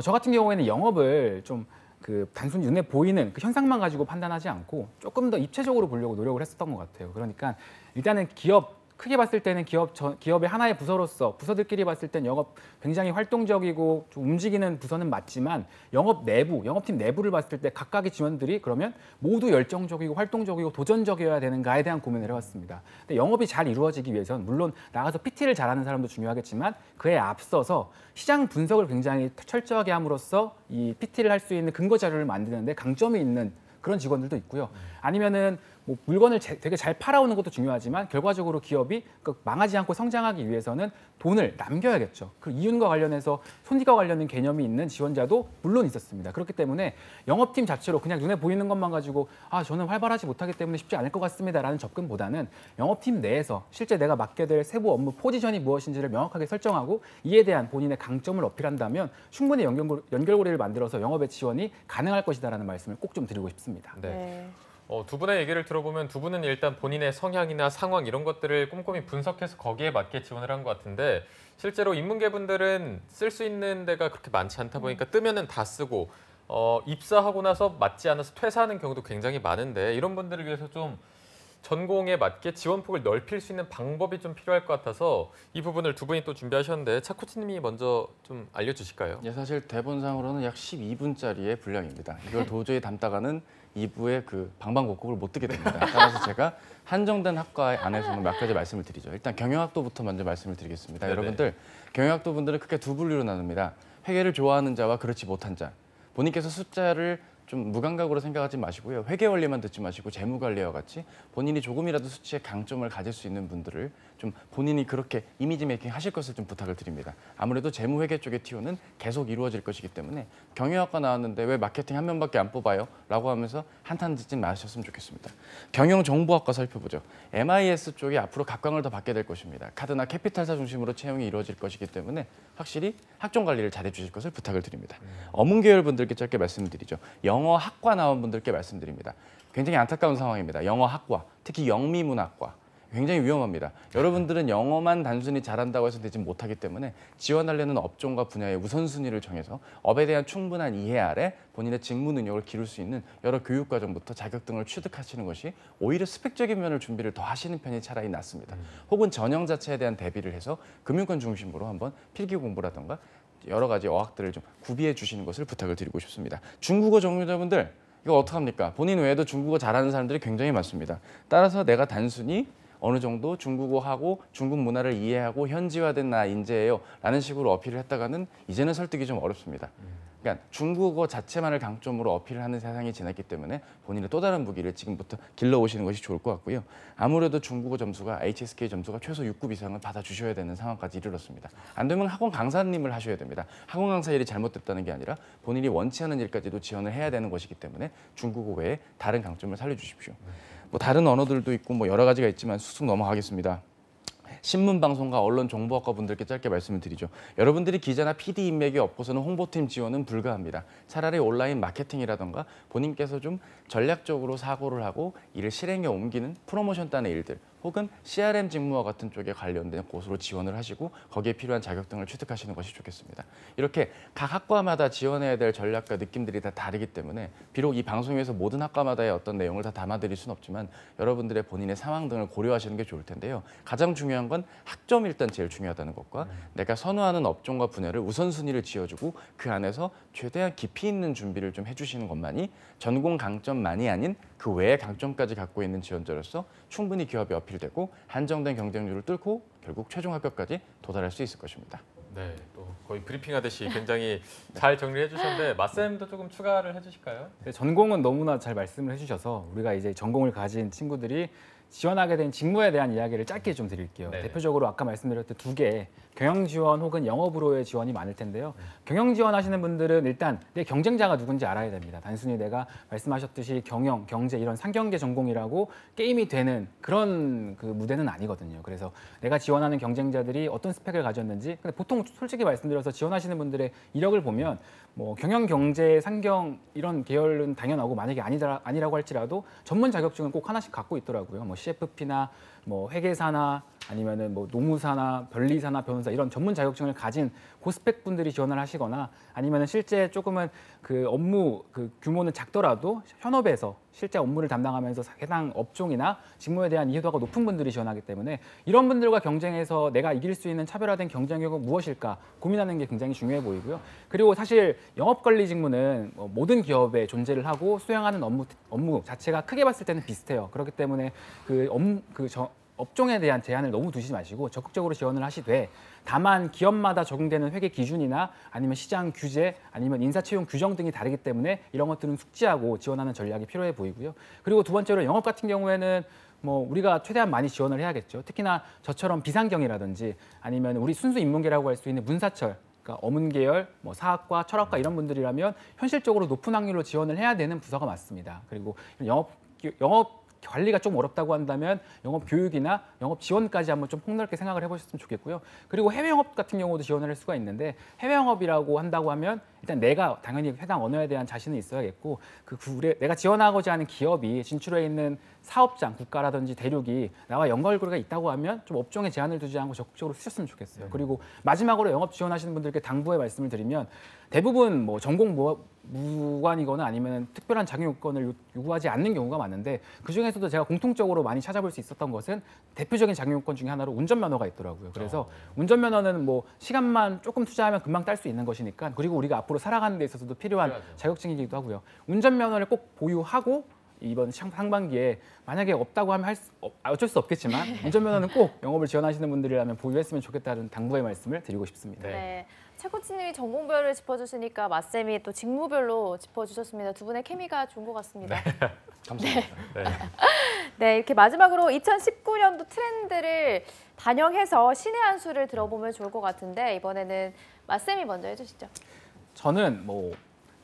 저 같은 경우에는 영업을 좀 그 단순히 눈에 보이는 그 현상만 가지고 판단하지 않고 조금 더 입체적으로 보려고 노력을 했었던 것 같아요. 그러니까 일단은 크게 봤을 때는 기업의 하나의 부서로서 부서들끼리 봤을 땐 영업 굉장히 활동적이고 좀 움직이는 부서는 맞지만 영업팀 내부를 봤을 때 각각의 지원들이 그러면 모두 열정적이고 활동적이고 도전적이어야 되는가에 대한 고민을 해왔습니다. 근데 영업이 잘 이루어지기 위해서는 물론 나가서 PT를 잘하는 사람도 중요하겠지만 그에 앞서서 시장 분석을 굉장히 철저하게 함으로써 이 PT를 할 수 있는 근거 자료를 만드는데 강점이 있는 그런 직원들도 있고요. 아니면은 뭐 물건을 되게 잘 팔아오는 것도 중요하지만 결과적으로 기업이 망하지 않고 성장하기 위해서는 돈을 남겨야겠죠. 그 이윤과 관련해서 손익과 관련된 개념이 있는 지원자도 물론 있었습니다. 그렇기 때문에 영업팀 자체로 그냥 눈에 보이는 것만 가지고 저는 활발하지 못하기 때문에 쉽지 않을 것 같습니다라는 접근보다는 영업팀 내에서 실제 내가 맡게 될 세부 업무 포지션이 무엇인지를 명확하게 설정하고 이에 대한 본인의 강점을 어필한다면 충분히 연결고리를 만들어서 영업의 지원이 가능할 것이다라는 말씀을 꼭 좀 드리고 싶습니다. 네. 네. 두 분의 얘기를 들어보면 두 분은 일단 본인의 성향이나 상황 이런 것들을 꼼꼼히 분석해서 거기에 맞게 지원을 한 것 같은데 실제로 인문계 분들은 쓸 수 있는 데가 그렇게 많지 않다 보니까 뜨면은 다 쓰고 입사하고 나서 맞지 않아서 퇴사하는 경우도 굉장히 많은데 이런 분들을 위해서 좀 전공에 맞게 지원폭을 넓힐 수 있는 방법이 좀 필요할 것 같아서 이 부분을 두 분이 또 준비하셨는데 차 코치님이 먼저 좀 알려주실까요? 예, 사실 대본상으로는 약 12분짜리의 분량입니다. 이걸 도저히 담다가는 2부의 그 방방곡곡을 못 듣게 됩니다. 따라서 제가 한정된 학과 안에서는 몇 가지 말씀을 드리죠. 일단 경영학도부터 먼저 말씀을 드리겠습니다. 네네. 여러분들 경영학도 분들은 크게 두 분류로 나눕니다. 회계를 좋아하는 자와 그렇지 못한 자. 본인께서 숫자를 좀 무감각으로 생각하지 마시고요. 회계 원리만 듣지 마시고 재무 관리와 같이 본인이 조금이라도 수치에 강점을 가질 수 있는 분들을 좀 본인이 그렇게 이미지 메이킹 하실 것을 좀 부탁을 드립니다. 아무래도 재무 회계 쪽의 TO는 계속 이루어질 것이기 때문에 경영학과 나왔는데 왜 마케팅 한 명밖에 안 뽑아요? 라고 하면서 한탄 듣지 마셨으면 좋겠습니다. 경영정보학과 살펴보죠. MIS 쪽이 앞으로 각광을 더 받게 될 것입니다. 카드나 캐피탈사 중심으로 채용이 이루어질 것이기 때문에 확실히 학종 관리를 잘해 주실 것을 부탁을 드립니다. 어문 계열 분들께 짧게 말씀드리죠. 영어 학과 나온 분들께 말씀드립니다. 굉장히 안타까운 상황입니다. 영어 학과, 특히 영미문학과. 굉장히 위험합니다. 여러분들은 영어만 단순히 잘한다고 해서 되지 못하기 때문에 지원하려는 업종과 분야의 우선순위를 정해서 업에 대한 충분한 이해 아래 본인의 직무 능력을 기를 수 있는 여러 교육과정부터 자격 등을 취득하시는 것이 오히려 스펙적인 면을 준비를 더 하시는 편이 차라리 낫습니다. 혹은 전형 자체에 대한 대비를 해서 금융권 중심으로 한번 필기 공부라든가 여러 가지 어학들을 좀 구비해 주시는 것을 부탁을 드리고 싶습니다. 중국어 전공자분들 이거 어떡합니까? 본인 외에도 중국어 잘하는 사람들이 굉장히 많습니다. 따라서 내가 단순히 어느 정도 중국어하고 중국 문화를 이해하고 현지화된 나 인재예요 라는 식으로 어필을 했다가는 이제는 설득이 좀 어렵습니다. 그러니까 중국어 자체만을 강점으로 어필을 하는 세상이 지났기 때문에 본인의 또 다른 무기를 지금부터 길러오시는 것이 좋을 것 같고요. 아무래도 중국어 점수가 HSK 점수가 최소 6급 이상을 받아주셔야 되는 상황까지 이르렀습니다. 안 되면 학원 강사님을 하셔야 됩니다. 학원 강사 일이 잘못됐다는 게 아니라 본인이 원치 않은 일까지도 지원을 해야 되는 것이기 때문에 중국어 외에 다른 강점을 살려주십시오. 뭐 다른 언어들도 있고 뭐 여러 가지가 있지만 쑥쑥 넘어가겠습니다. 신문방송과 언론정보학과 분들께 짧게 말씀을 드리죠. 여러분들이 기자나 PD 인맥이 없고서는 홍보팀 지원은 불가합니다. 차라리 온라인 마케팅이라던가 본인께서 좀 전략적으로 사고를 하고 이를 실행에 옮기는 프로모션단의 일들 혹은 CRM 직무와 같은 쪽에 관련된 곳으로 지원을 하시고 거기에 필요한 자격 등을 취득하시는 것이 좋겠습니다. 이렇게 각 학과마다 지원해야 될 전략과 느낌들이 다 다르기 때문에 비록 이 방송에서 모든 학과마다의 어떤 내용을 다 담아드릴 수는 없지만 여러분들의 본인의 상황 등을 고려하시는 게 좋을 텐데요. 가장 중요한 건 학점이 일단 제일 중요하다는 것과 내가 선호하는 업종과 분야를 우선순위를 지어주고 그 안에서 최대한 깊이 있는 준비를 좀 해주시는 것만이 전공 강점만이 아닌 그 외의 강점까지 갖고 있는 지원자로서 충분히 기업에 어필되고 한정된 경쟁률을 뚫고 결국 최종 합격까지 도달할 수 있을 것입니다. 네, 또 거의 브리핑하듯이 굉장히 잘 정리해 주셨는데 맞쌤도 조금 추가를 해주실까요? 네, 전공은 너무나 잘 말씀을 해주셔서 우리가 이제 전공을 가진 친구들이 지원하게 된 직무에 대한 이야기를 짧게 좀 드릴게요. 네네. 대표적으로 아까 말씀드렸던 두 개, 경영 지원 혹은 영업으로의 지원이 많을 텐데요. 경영 지원하시는 분들은 일단 내 경쟁자가 누군지 알아야 됩니다. 단순히 내가 말씀하셨듯이 경영, 경제 이런 상경계 전공이라고 게임이 되는 그런 그 무대는 아니거든요. 그래서 내가 지원하는 경쟁자들이 어떤 스펙을 가졌는지, 근데 보통 솔직히 말씀드려서 지원하시는 분들의 이력을 보면 뭐 경영, 경제, 상경 이런 계열은 당연하고 만약에 아니라고 할지라도 전문 자격증은 꼭 하나씩 갖고 있더라고요. 뭐 CFP나 뭐 회계사나 아니면은 뭐 노무사나 변리사나 변호사 이런 전문 자격증을 가진 고스펙 분들이 지원을 하시거나 아니면은 실제 조금은 그 업무 그 규모는 작더라도 현업에서 실제 업무를 담당하면서 해당 업종이나 직무에 대한 이해도가 높은 분들이 지원하기 때문에 이런 분들과 경쟁해서 내가 이길 수 있는 차별화된 경쟁력은 무엇일까 고민하는 게 굉장히 중요해 보이고요. 그리고 사실 영업관리 직무는 모든 기업에 존재를 하고 수행하는 업무 자체가 크게 봤을 때는 비슷해요. 그렇기 때문에 업종에 대한 제한을 너무 두시지 마시고 적극적으로 지원을 하시되 다만 기업마다 적용되는 회계 기준이나 아니면 시장 규제 아니면 인사채용 규정 등이 다르기 때문에 이런 것들은 숙지하고 지원하는 전략이 필요해 보이고요. 그리고 두 번째로 영업 같은 경우에는 뭐 우리가 최대한 많이 지원을 해야겠죠. 특히나 저처럼 비상경이라든지 아니면 우리 순수 인문계라고 할 수 있는 문사철 그러니까 어문계열, 뭐 사학과, 철학과 이런 분들이라면 현실적으로 높은 확률로 지원을 해야 되는 부서가 맞습니다. 그리고 영업 관리가 좀 어렵다고 한다면 영업 교육이나 영업 지원까지 한번 좀 폭넓게 생각을 해보셨으면 좋겠고요. 그리고 해외 영업 같은 경우도 지원을 할 수가 있는데 해외 영업이라고 한다고 하면 일단 내가 당연히 해당 언어에 대한 자신은 있어야겠고 내가 지원하고자 하는 기업이 진출해 있는 사업장, 국가라든지 대륙이 나와 연결고리가 있다고 하면 좀 업종에 제한을 두지 않고 적극적으로 쓰셨으면 좋겠어요. 그리고 마지막으로 영업 지원하시는 분들께 당부의 말씀을 드리면 대부분 뭐 전공 무관이거나 아니면 특별한 자격 요건을 요구하지 않는 경우가 많은데 그중에서도 제가 공통적으로 많이 찾아볼 수 있었던 것은 대표적인 자격 요건 중에 하나로 운전면허가 있더라고요. 그래서 운전면허는 뭐 시간만 조금 투자하면 금방 딸 수 있는 것이니까 그리고 우리가 앞으로 살아가는 데 있어서도 필요한 자격증이기도 하고요. 운전면허를 꼭 보유하고 이번 상반기에 만약에 없다고 하면 어쩔 수 없겠지만 운전면허는 꼭 영업을 지원하시는 분들이라면 보유했으면 좋겠다는 당부의 말씀을 드리고 싶습니다. 네. 최 코치님이 전공별을 짚어주시니까 맞쌤이 또 직무별로 짚어주셨습니다. 두 분의 케미가 좋은 것 같습니다. 감사합니다. 네. 네, 이렇게 마지막으로 2019년도 트렌드를 반영해서 신의 한 수를 들어보면 좋을 것 같은데 이번에는 맞쌤이 먼저 해주시죠. 저는 뭐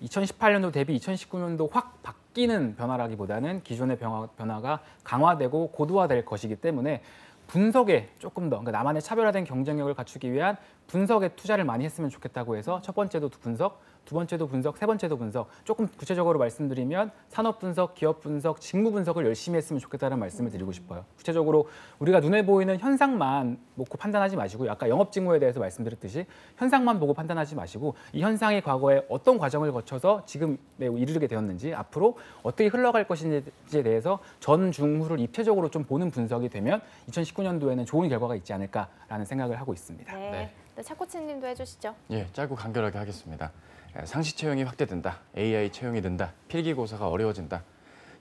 2018년도 대비 2019년도 확 바뀌는 변화라기보다는 기존의 변화가 강화되고 고도화될 것이기 때문에 분석에 조금 더 그러니까 나만의 차별화된 경쟁력을 갖추기 위한 분석에 투자를 많이 했으면 좋겠다고 해서 첫 번째도 분석, 두 번째도 분석, 세 번째도 분석. 조금 구체적으로 말씀드리면 산업 분석, 기업 분석, 직무 분석을 열심히 했으면 좋겠다는 말씀을 드리고 싶어요. 구체적으로 우리가 눈에 보이는 현상만 놓고 판단하지 마시고 아까 영업 직무에 대해서 말씀드렸듯이 현상만 보고 판단하지 마시고 이 현상이 과거에 어떤 과정을 거쳐서 지금 이르게 되었는지 앞으로 어떻게 흘러갈 것인지에 대해서 전, 중, 후를 입체적으로 좀 보는 분석이 되면 2019년도에는 좋은 결과가 있지 않을까라는 생각을 하고 있습니다. 네, 차 코치님도 해주시죠. 예, 짧고 간결하게 하겠습니다. 상시 채용이 확대된다, AI 채용이 는다, 필기고사가 어려워진다.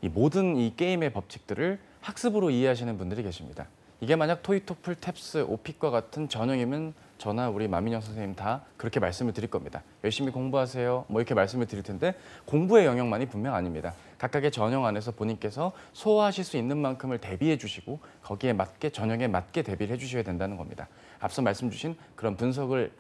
이 모든 이 게임의 법칙들을 학습으로 이해하시는 분들이 계십니다. 이게 만약 토익, 토플, 탭스, 오픽과 같은 전형이면 저나 우리 마민영 선생님 다 그렇게 말씀을 드릴 겁니다. 열심히 공부하세요. 뭐 이렇게 말씀을 드릴 텐데 공부의 영역만이 분명 아닙니다. 각각의 전형 안에서 본인께서 소화하실 수 있는 만큼을 대비해 주시고 거기에 맞게 전형에 맞게 대비를 해 주셔야 된다는 겁니다. 앞서 말씀 주신 그런 분석을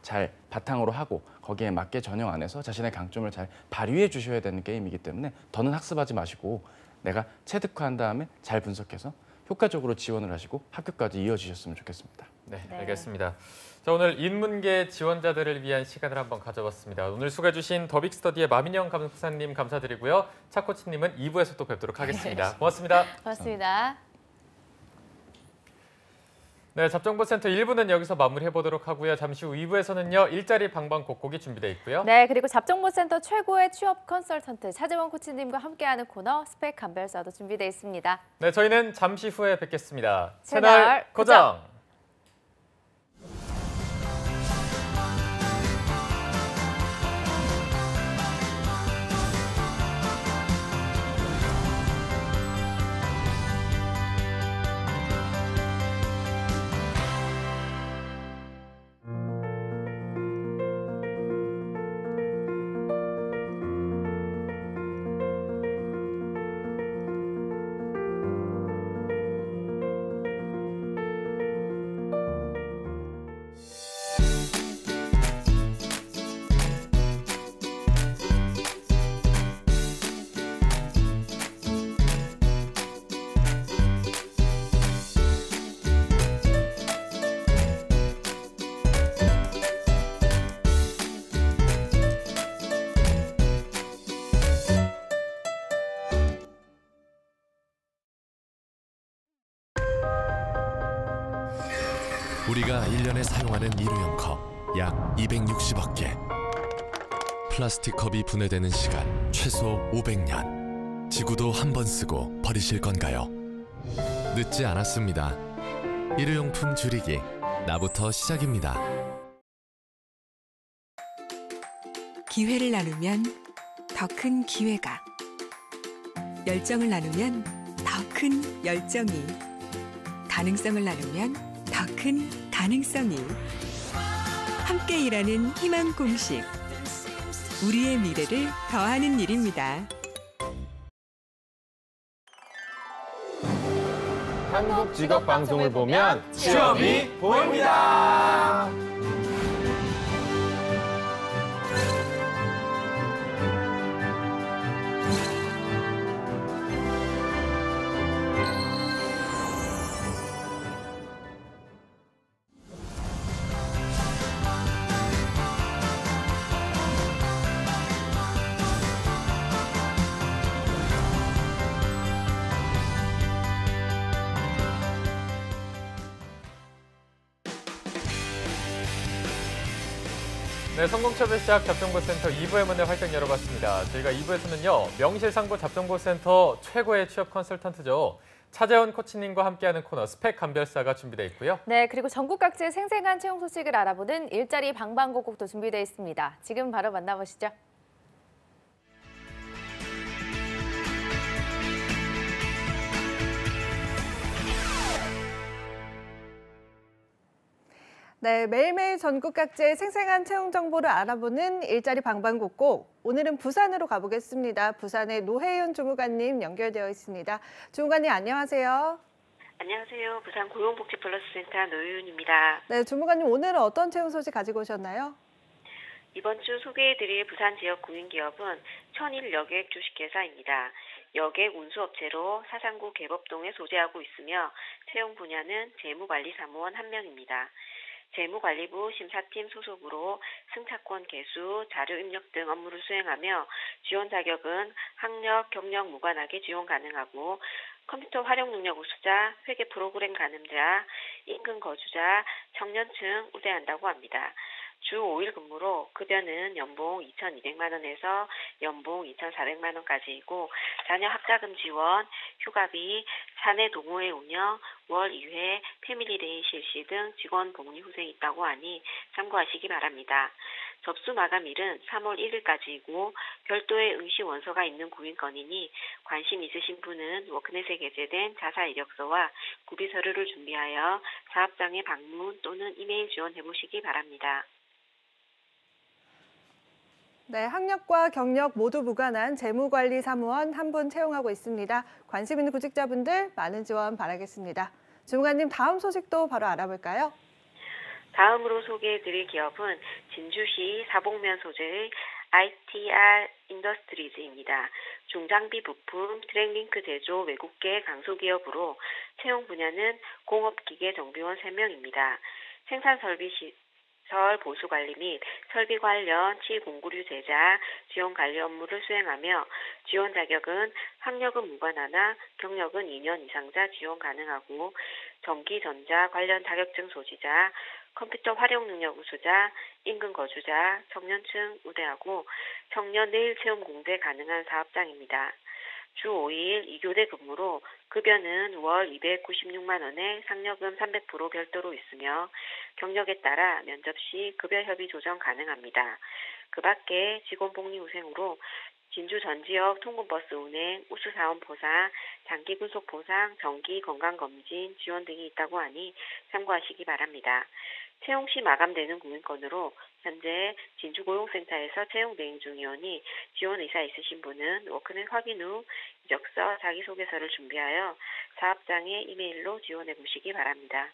잘 바탕으로 하고 거기에 맞게 전형 안에서 자신의 강점을 잘 발휘해 주셔야 되는 게임이기 때문에 더는 학습하지 마시고 내가 체득화한 다음에 잘 분석해서 효과적으로 지원을 하시고 학교까지 이어지셨으면 좋겠습니다. 네, 알겠습니다. 자, 오늘 인문계 지원자들을 위한 시간을 한번 가져봤습니다. 오늘 수고해 주신 더빅스터디의 마민영 감독사님 감사드리고요. 차 코치님은 2부에서 또 뵙도록 하겠습니다. 고맙습니다. 고맙습니다. 네, 잡정보센터 1부는 여기서 마무리해보도록 하고요. 잠시 후 2부에서는요. 일자리 방방곡곡이 준비되어 있고요. 네, 그리고 잡정보센터 최고의 취업 컨설턴트 차재원 코치님과 함께하는 코너 스펙 감별사도 준비되어 있습니다. 네, 저희는 잠시 후에 뵙겠습니다. 채널 고정! 우리가 1년에 사용하는 일회용 컵 약 260억 개. 플라스틱 컵이 분해되는 시간 최소 500년. 지구도 한 번 쓰고 버리실 건가요? 늦지 않았습니다. 일회용품 줄이기, 나부터 시작입니다. 기회를 나누면 더 큰 기회가, 열정을 나누면 더 큰 열정이, 가능성을 나누면 더 큰 가능성이. 함께 일하는 희망 공식. 우리의 미래를 더하는 일입니다. 한국 직업 방송을 보면 취업이 보입니다. 네, 성공처별 시작 잡정보센터 2부의 문을 활짝 열어봤습니다. 저희가 2부에서는요, 명실상부 잡정보센터 최고의 취업 컨설턴트죠. 차재원 코치님과 함께하는 코너 스펙 감별사가 준비되어 있고요. 네, 그리고 전국 각지의 생생한 채용 소식을 알아보는 일자리 방방곡곡도 준비되어 있습니다. 지금 바로 만나보시죠. 네, 매일매일 전국 각지의 생생한 채용 정보를 알아보는 일자리 방방곡곡. 오늘은 부산으로 가보겠습니다. 부산의 노혜윤 주무관님 연결되어 있습니다. 주무관님 안녕하세요. 안녕하세요. 부산 고용복지플러스센터 노혜윤입니다. 네, 주무관님 오늘은 어떤 채용 소식 가지고 오셨나요? 이번 주 소개해드릴 부산 지역 공인기업은 천일 여객 주식회사입니다. 여객 운수업체로 사상구 개법동에 소재하고 있으며 채용 분야는 재무관리사무원 1명입니다. 재무관리부 심사팀 소속으로 승차권 개수, 자료 입력 등 업무를 수행하며 지원 자격은 학력, 경력 무관하게 지원 가능하고 컴퓨터 활용 능력 우수자, 회계 프로그램 가늠자, 인근 거주자, 청년층 우대한다고 합니다. 주 5일 근무로 급여는 연봉 2,200만 원에서 연봉 2,400만 원까지이고 자녀 학자금 지원, 휴가비, 사내 동호회 운영, 월 2회 패밀리데이 실시 등 직원 복리 후생이 있다고 하니 참고하시기 바랍니다. 접수 마감일은 3월 1일까지이고 별도의 응시 원서가 있는 구인건이니 관심 있으신 분은 워크넷에 게재된 자사 이력서와 구비 서류를 준비하여 사업장에 방문 또는 이메일 지원해 보시기 바랍니다. 네, 학력과 경력 모두 무관한 재무관리사무원 1분 채용하고 있습니다. 관심 있는 구직자분들 많은 지원 바라겠습니다. 주무관님 다음 소식도 바로 알아볼까요? 다음으로 소개해드릴 기업은 진주시 사복면 소재의 ITR 인더스트리즈입니다. 중장비 부품, 트랙링크 제조 외국계 강소기업으로 채용 분야는 공업기계 정비원 3명입니다. 생산설비 시설 보수관리 및 설비 관련 치공구류 제작, 지원 관리 업무를 수행하며 지원 자격은 학력은 무관하나 경력은 2년 이상자 지원 가능하고 전기, 전자 관련 자격증 소지자, 컴퓨터 활용 능력 우수자, 인근 거주자, 청년층 우대하고 청년 내일 체험 공대 가능한 사업장입니다. 주 5일 2교대 근무로 급여는 월 296만 원에 상여금 300% 별도로 있으며 경력에 따라 면접 시 급여 협의 조정 가능합니다. 그 밖에 직원 복리 후생으로 진주 전 지역 통근버스 운행, 우수사원 보상, 장기 근속 보상, 정기 건강검진 지원 등이 있다고 하니 참고하시기 바랍니다. 채용 시 마감되는 구인건으로 현재 진주고용센터에서 채용 대행 중이오니 지원 의사 있으신 분은 워크넷 확인 후 이력서, 자기소개서를 준비하여 사업장에 이메일로 지원해 보시기 바랍니다.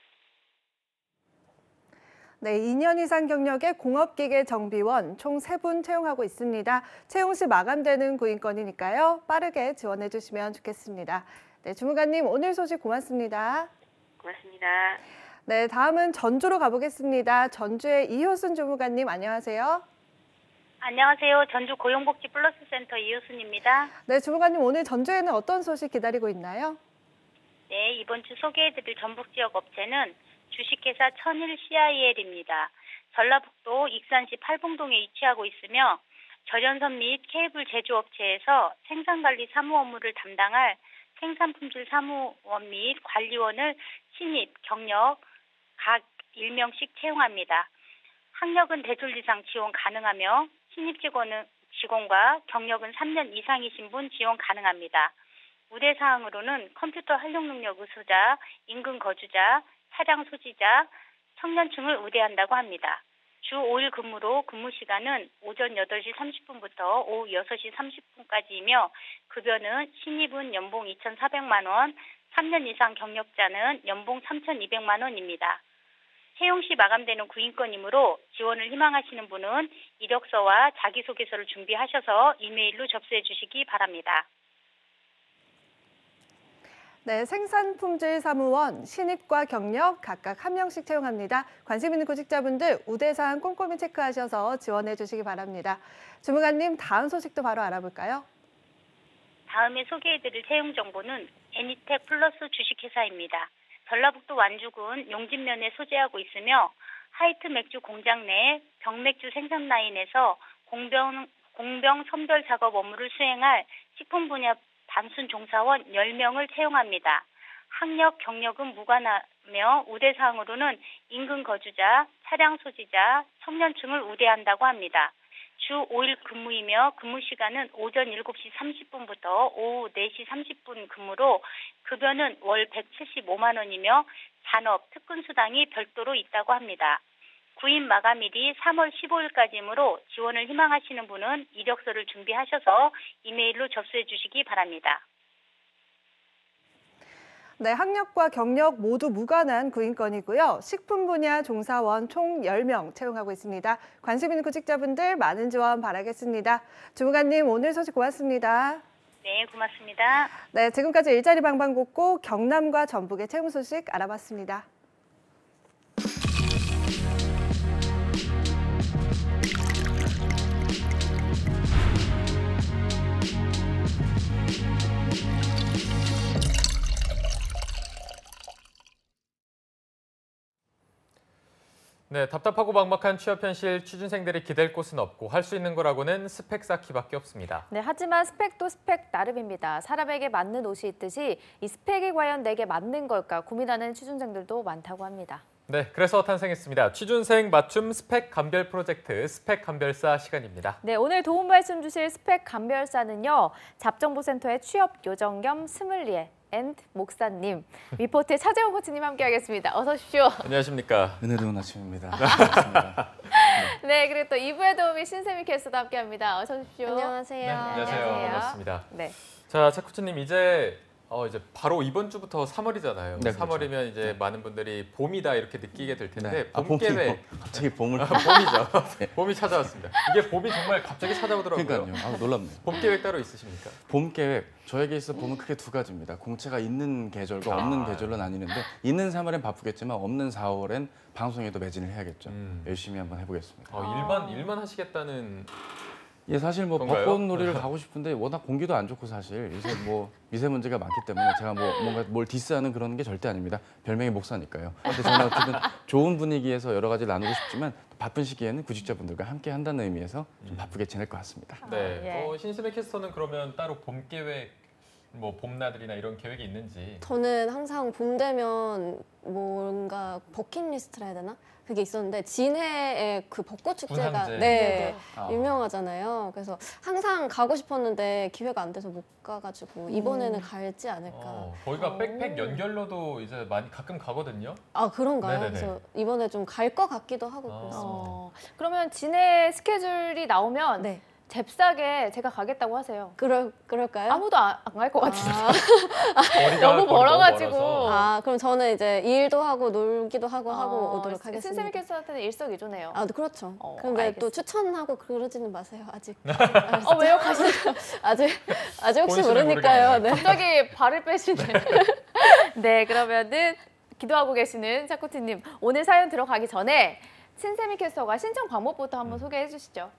네, 2년 이상 경력의 공업기계 정비원 총 3분 채용하고 있습니다. 채용 시 마감되는 구인건이니까요. 빠르게 지원해 주시면 좋겠습니다. 네, 주무관님 오늘 소식 고맙습니다. 고맙습니다. 네, 다음은 전주로 가보겠습니다. 전주의 이효순 주무관님 안녕하세요. 안녕하세요. 전주 고용복지 플러스센터 이효순입니다. 네, 주무관님 오늘 전주에는 어떤 소식 기다리고 있나요? 네, 이번 주 소개해드릴 전북 지역 업체는 주식회사 천일 CIL입니다. 전라북도 익산시 팔봉동에 위치하고 있으며 절연선 및 케이블 제조업체에서 생산관리 사무 업무를 담당할 생산품질 사무원 및 관리원을 신입, 경력 각 1명씩 채용합니다. 학력은 대졸 이상 지원 가능하며 신입 직원과 경력은 3년 이상이신 분 지원 가능합니다. 우대 사항으로는 컴퓨터 활용 능력 우수자, 인근 거주자, 차량 소지자, 청년층을 우대한다고 합니다. 주 5일 근무로 근무 시간은 오전 8시 30분부터 오후 6시 30분까지이며 급여는 신입은 연봉 2,400만 원, 3년 이상 경력자는 연봉 3,200만 원입니다. 채용 시 마감되는 구인건이므로 지원을 희망하시는 분은 이력서와 자기소개서를 준비하셔서 이메일로 접수해 주시기 바랍니다. 네, 생산품질사무원 신입과 경력 각각 1명씩 채용합니다. 관심 있는 구직자분들 우대사항 꼼꼼히 체크하셔서 지원해 주시기 바랍니다. 주무관님 다음 소식도 바로 알아볼까요? 다음에 소개해드릴 채용 정보는 애니텍 플러스 주식회사입니다. 전라북도 완주군 용진면에 소재하고 있으며 하이트 맥주 공장 내 병맥주 생산 라인에서 공병 선별 작업 업무를 수행할 식품 분야 단순 종사원 10명을 채용합니다. 학력, 경력은 무관하며 우대사항으로는 인근 거주자, 차량 소지자, 청년층을 우대한다고 합니다. 주 5일 근무이며 근무 시간은 오전 7시 30분부터 오후 4시 30분 근무로 급여는 월 175만 원이며 잔업, 특근수당이 별도로 있다고 합니다. 구인 마감일이 3월 15일까지이므로 지원을 희망하시는 분은 이력서를 준비하셔서 이메일로 접수해 주시기 바랍니다. 네, 학력과 경력 모두 무관한 구인건이고요. 식품 분야 종사원 총 10명 채용하고 있습니다. 관심 있는 구직자분들 많은 지원 바라겠습니다. 주무관님, 오늘 소식 고맙습니다. 네, 고맙습니다. 네, 지금까지 일자리 방방곡곡 경남과 전북의 채용 소식 알아봤습니다. 네, 답답하고 막막한 취업 현실, 취준생들이 기댈 곳은 없고 할 수 있는 거라고는 스펙 쌓기밖에 없습니다. 네, 하지만 스펙도 스펙 나름입니다. 사람에게 맞는 옷이 있듯이 이 스펙이 과연 내게 맞는 걸까 고민하는 취준생들도 많다고 합니다. 네, 그래서 탄생했습니다. 취준생 맞춤 스펙 감별 프로젝트 스펙 감별사 시간입니다. 네, 오늘 도움 말씀 주실 스펙 감별사는요. 잡정보센터의 취업 요정 겸 스물리에 앤드 목사님, 리포트의 차재원 코치님 함께하겠습니다. 어서 오십시오. 안녕하십니까. 은혜로운 아침입니다. 반갑습니다. 네, 그리고 또 2부의 도우미 신세미 캐스터도 함께합니다. 어서 오십시오. 안녕하세요. 네, 안녕하세요. 반갑습니다. 네. 자, 차 코치님 이제 바로 이번 주부터 3월이잖아요. 네, 3월이면 그렇죠. 이제 많은 분들이 봄이다 이렇게 느끼게 될 텐데 네. 봄 계획 갑자기 봄을 봄이죠. 네. 봄이 찾아왔습니다. 이게 봄이 정말 갑자기 찾아오더라고요. 그러니까요. 놀랍네요. 봄 계획 따로 있으십니까? 봄 계획 저에게 있어 봄은 크게 두 가지입니다. 공채가 있는 계절과 없는 계절로 나뉘는데 있는 3월엔 바쁘겠지만 없는 4월엔 방송에도 매진을 해야겠죠. 열심히 한번 해보겠습니다. 일만 하시겠다는. 예, 사실 뭐 그런가요? 벚꽃놀이를 가고 싶은데 워낙 공기도 안 좋고 사실 요새 뭐 미세먼지가 많기 때문에 제가 뭔가 뭘 디스하는 그런 게 절대 아닙니다. 별명이 목사니까요. 근데 저는 어쨌든 좋은 분위기에서 여러 가지 나누고 싶지만 바쁜 시기에는 구직자분들과 함께 한다는 의미에서 좀 바쁘게 지낼 것 같습니다. 네. 신세미 캐스터는 그러면 따로 봄 계획, 뭐 봄나들이나 이런 계획이 있는지? 저는 항상 봄 되면 뭔가 버킷리스트라 해야 되나? 그게 있었는데 진해의 그 벚꽃 축제가 군항제. 유명하잖아요. 그래서 항상 가고 싶었는데 기회가 안 돼서 못 가가지고 이번에는 갈지 않을까. 거기가 백팩 연결로도 이제 많이 가끔 가거든요. 아, 그런가요? 네네네. 그래서 이번에 좀 갈 것 같기도 하고 그렇습니다. 그러면 진해 스케줄이 나오면 네. 잽싸게 제가 가겠다고 하세요. 그럴까요? 아무도 안 갈 것 같아서. 거리가 너무 멀어가지고. 멀어서. 그럼 저는 이제 일도 하고 놀기도 하고 오도록 하겠습니다. 신세미 캐스터한테는 일석이조네요. 그렇죠. 근데 알겠습니다. 또 추천하고 그러지는 마세요, 아직. 왜요? 가시죠. 아직 혹시 본인은 모르니까요. 네. 갑자기 발을 빼시네. 네, 그러면은 기도하고 계시는 차코티님, 오늘 사연 들어가기 전에 신세미 캐스터가 신청 방법부터 한번 소개해 주시죠.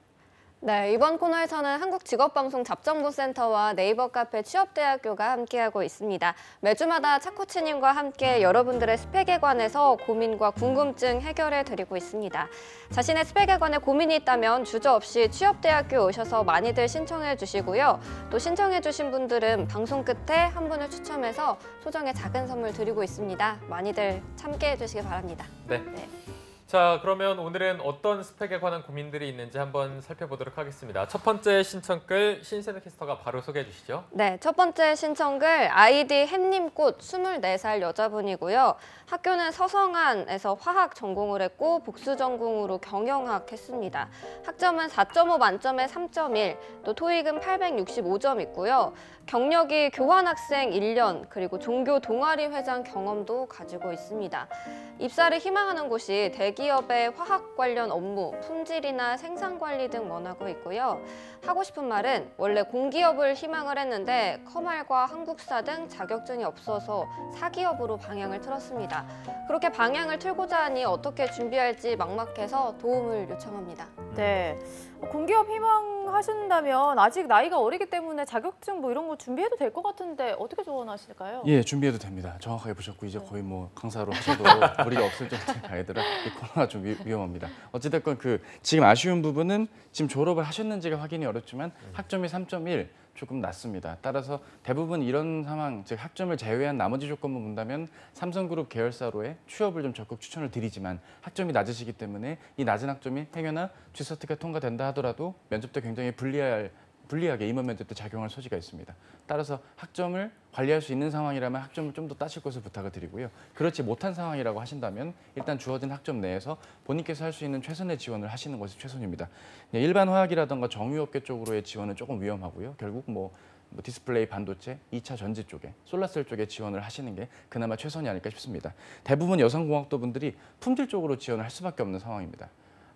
네, 이번 코너에서는 한국직업방송 잡정보센터와 네이버 카페 취업대학교가 함께하고 있습니다. 매주마다 차코치님과 함께 여러분들의 스펙에 관해서 고민과 궁금증 해결해드리고 있습니다. 자신의 스펙에 관해 고민이 있다면 주저없이 취업대학교 오셔서 많이들 신청해 주시고요. 또 신청해 주신 분들은 방송 끝에 한 분을 추첨해서 소정의 작은 선물 드리고 있습니다. 많이들 참여해 주시기 바랍니다. 네. 자, 그러면 오늘은 어떤 스펙에 관한 고민들이 있는지 한번 살펴보도록 하겠습니다. 첫 번째 신청글 신세미 캐스터가 바로 소개해 주시죠. 네, 첫 번째 신청글 아이디 햇님꽃 24살 여자분이고요. 학교는 서성안에서 화학 전공을 했고 복수 전공으로 경영학 했습니다. 학점은 4.5 만점에 3.1, 또 토익은 865점 있고요. 경력이 교환학생 1년, 그리고 종교 동아리 회장 경험도 가지고 있습니다. 입사를 희망하는 곳이 대기업의 화학 관련 업무, 품질이나 생산 관리 등 원하고 있고요. 하고 싶은 말은 원래 공기업을 희망을 했는데 커말과 한국사 등 자격증이 없어서 사기업으로 방향을 틀었습니다. 그렇게 방향을 틀고자 하니 어떻게 준비할지 막막해서 도움을 요청합니다. 네, 공기업 희망을 생각하신다면 아직 나이가 어리기 때문에 자격증 뭐 이런 거 준비해도 될 것 같은데 어떻게 조언하실까요? 예, 준비해도 됩니다. 정확하게 보셨고 이제 거의 뭐 강사로 하셔도 무리가 없을 정도의 나이들아 이 코로나 좀 위험합니다. 어찌됐건 지금 아쉬운 부분은 지금 졸업을 하셨는지가 확인이 어렵지만 학점이 3.1 조금 낮습니다. 따라서 대부분 이런 상황, 즉 학점을 제외한 나머지 조건만 본다면 삼성그룹 계열사로의 취업을 좀 적극 추천을 드리지만 학점이 낮으시기 때문에 이 낮은 학점이 행여나 G서트가 통과된다 하더라도 면접 때 굉장히 불리하게 임원 면접 때 작용할 소지가 있습니다. 따라서 학점을 관리할 수 있는 상황이라면 학점을 좀 더 따실 것을 부탁을 드리고요. 그렇지 못한 상황이라고 하신다면 일단 주어진 학점 내에서 본인께서 할 수 있는 최선의 지원을 하시는 것이 최선입니다. 일반 화학이라든가 정유업계 쪽으로의 지원은 조금 위험하고요. 결국 뭐 디스플레이 반도체, 2차 전지 쪽에, 솔라셀 쪽에 지원을 하시는 게 그나마 최선이 아닐까 싶습니다. 대부분 여성공학도 분들이 품질 쪽으로 지원을 할 수밖에 없는 상황입니다.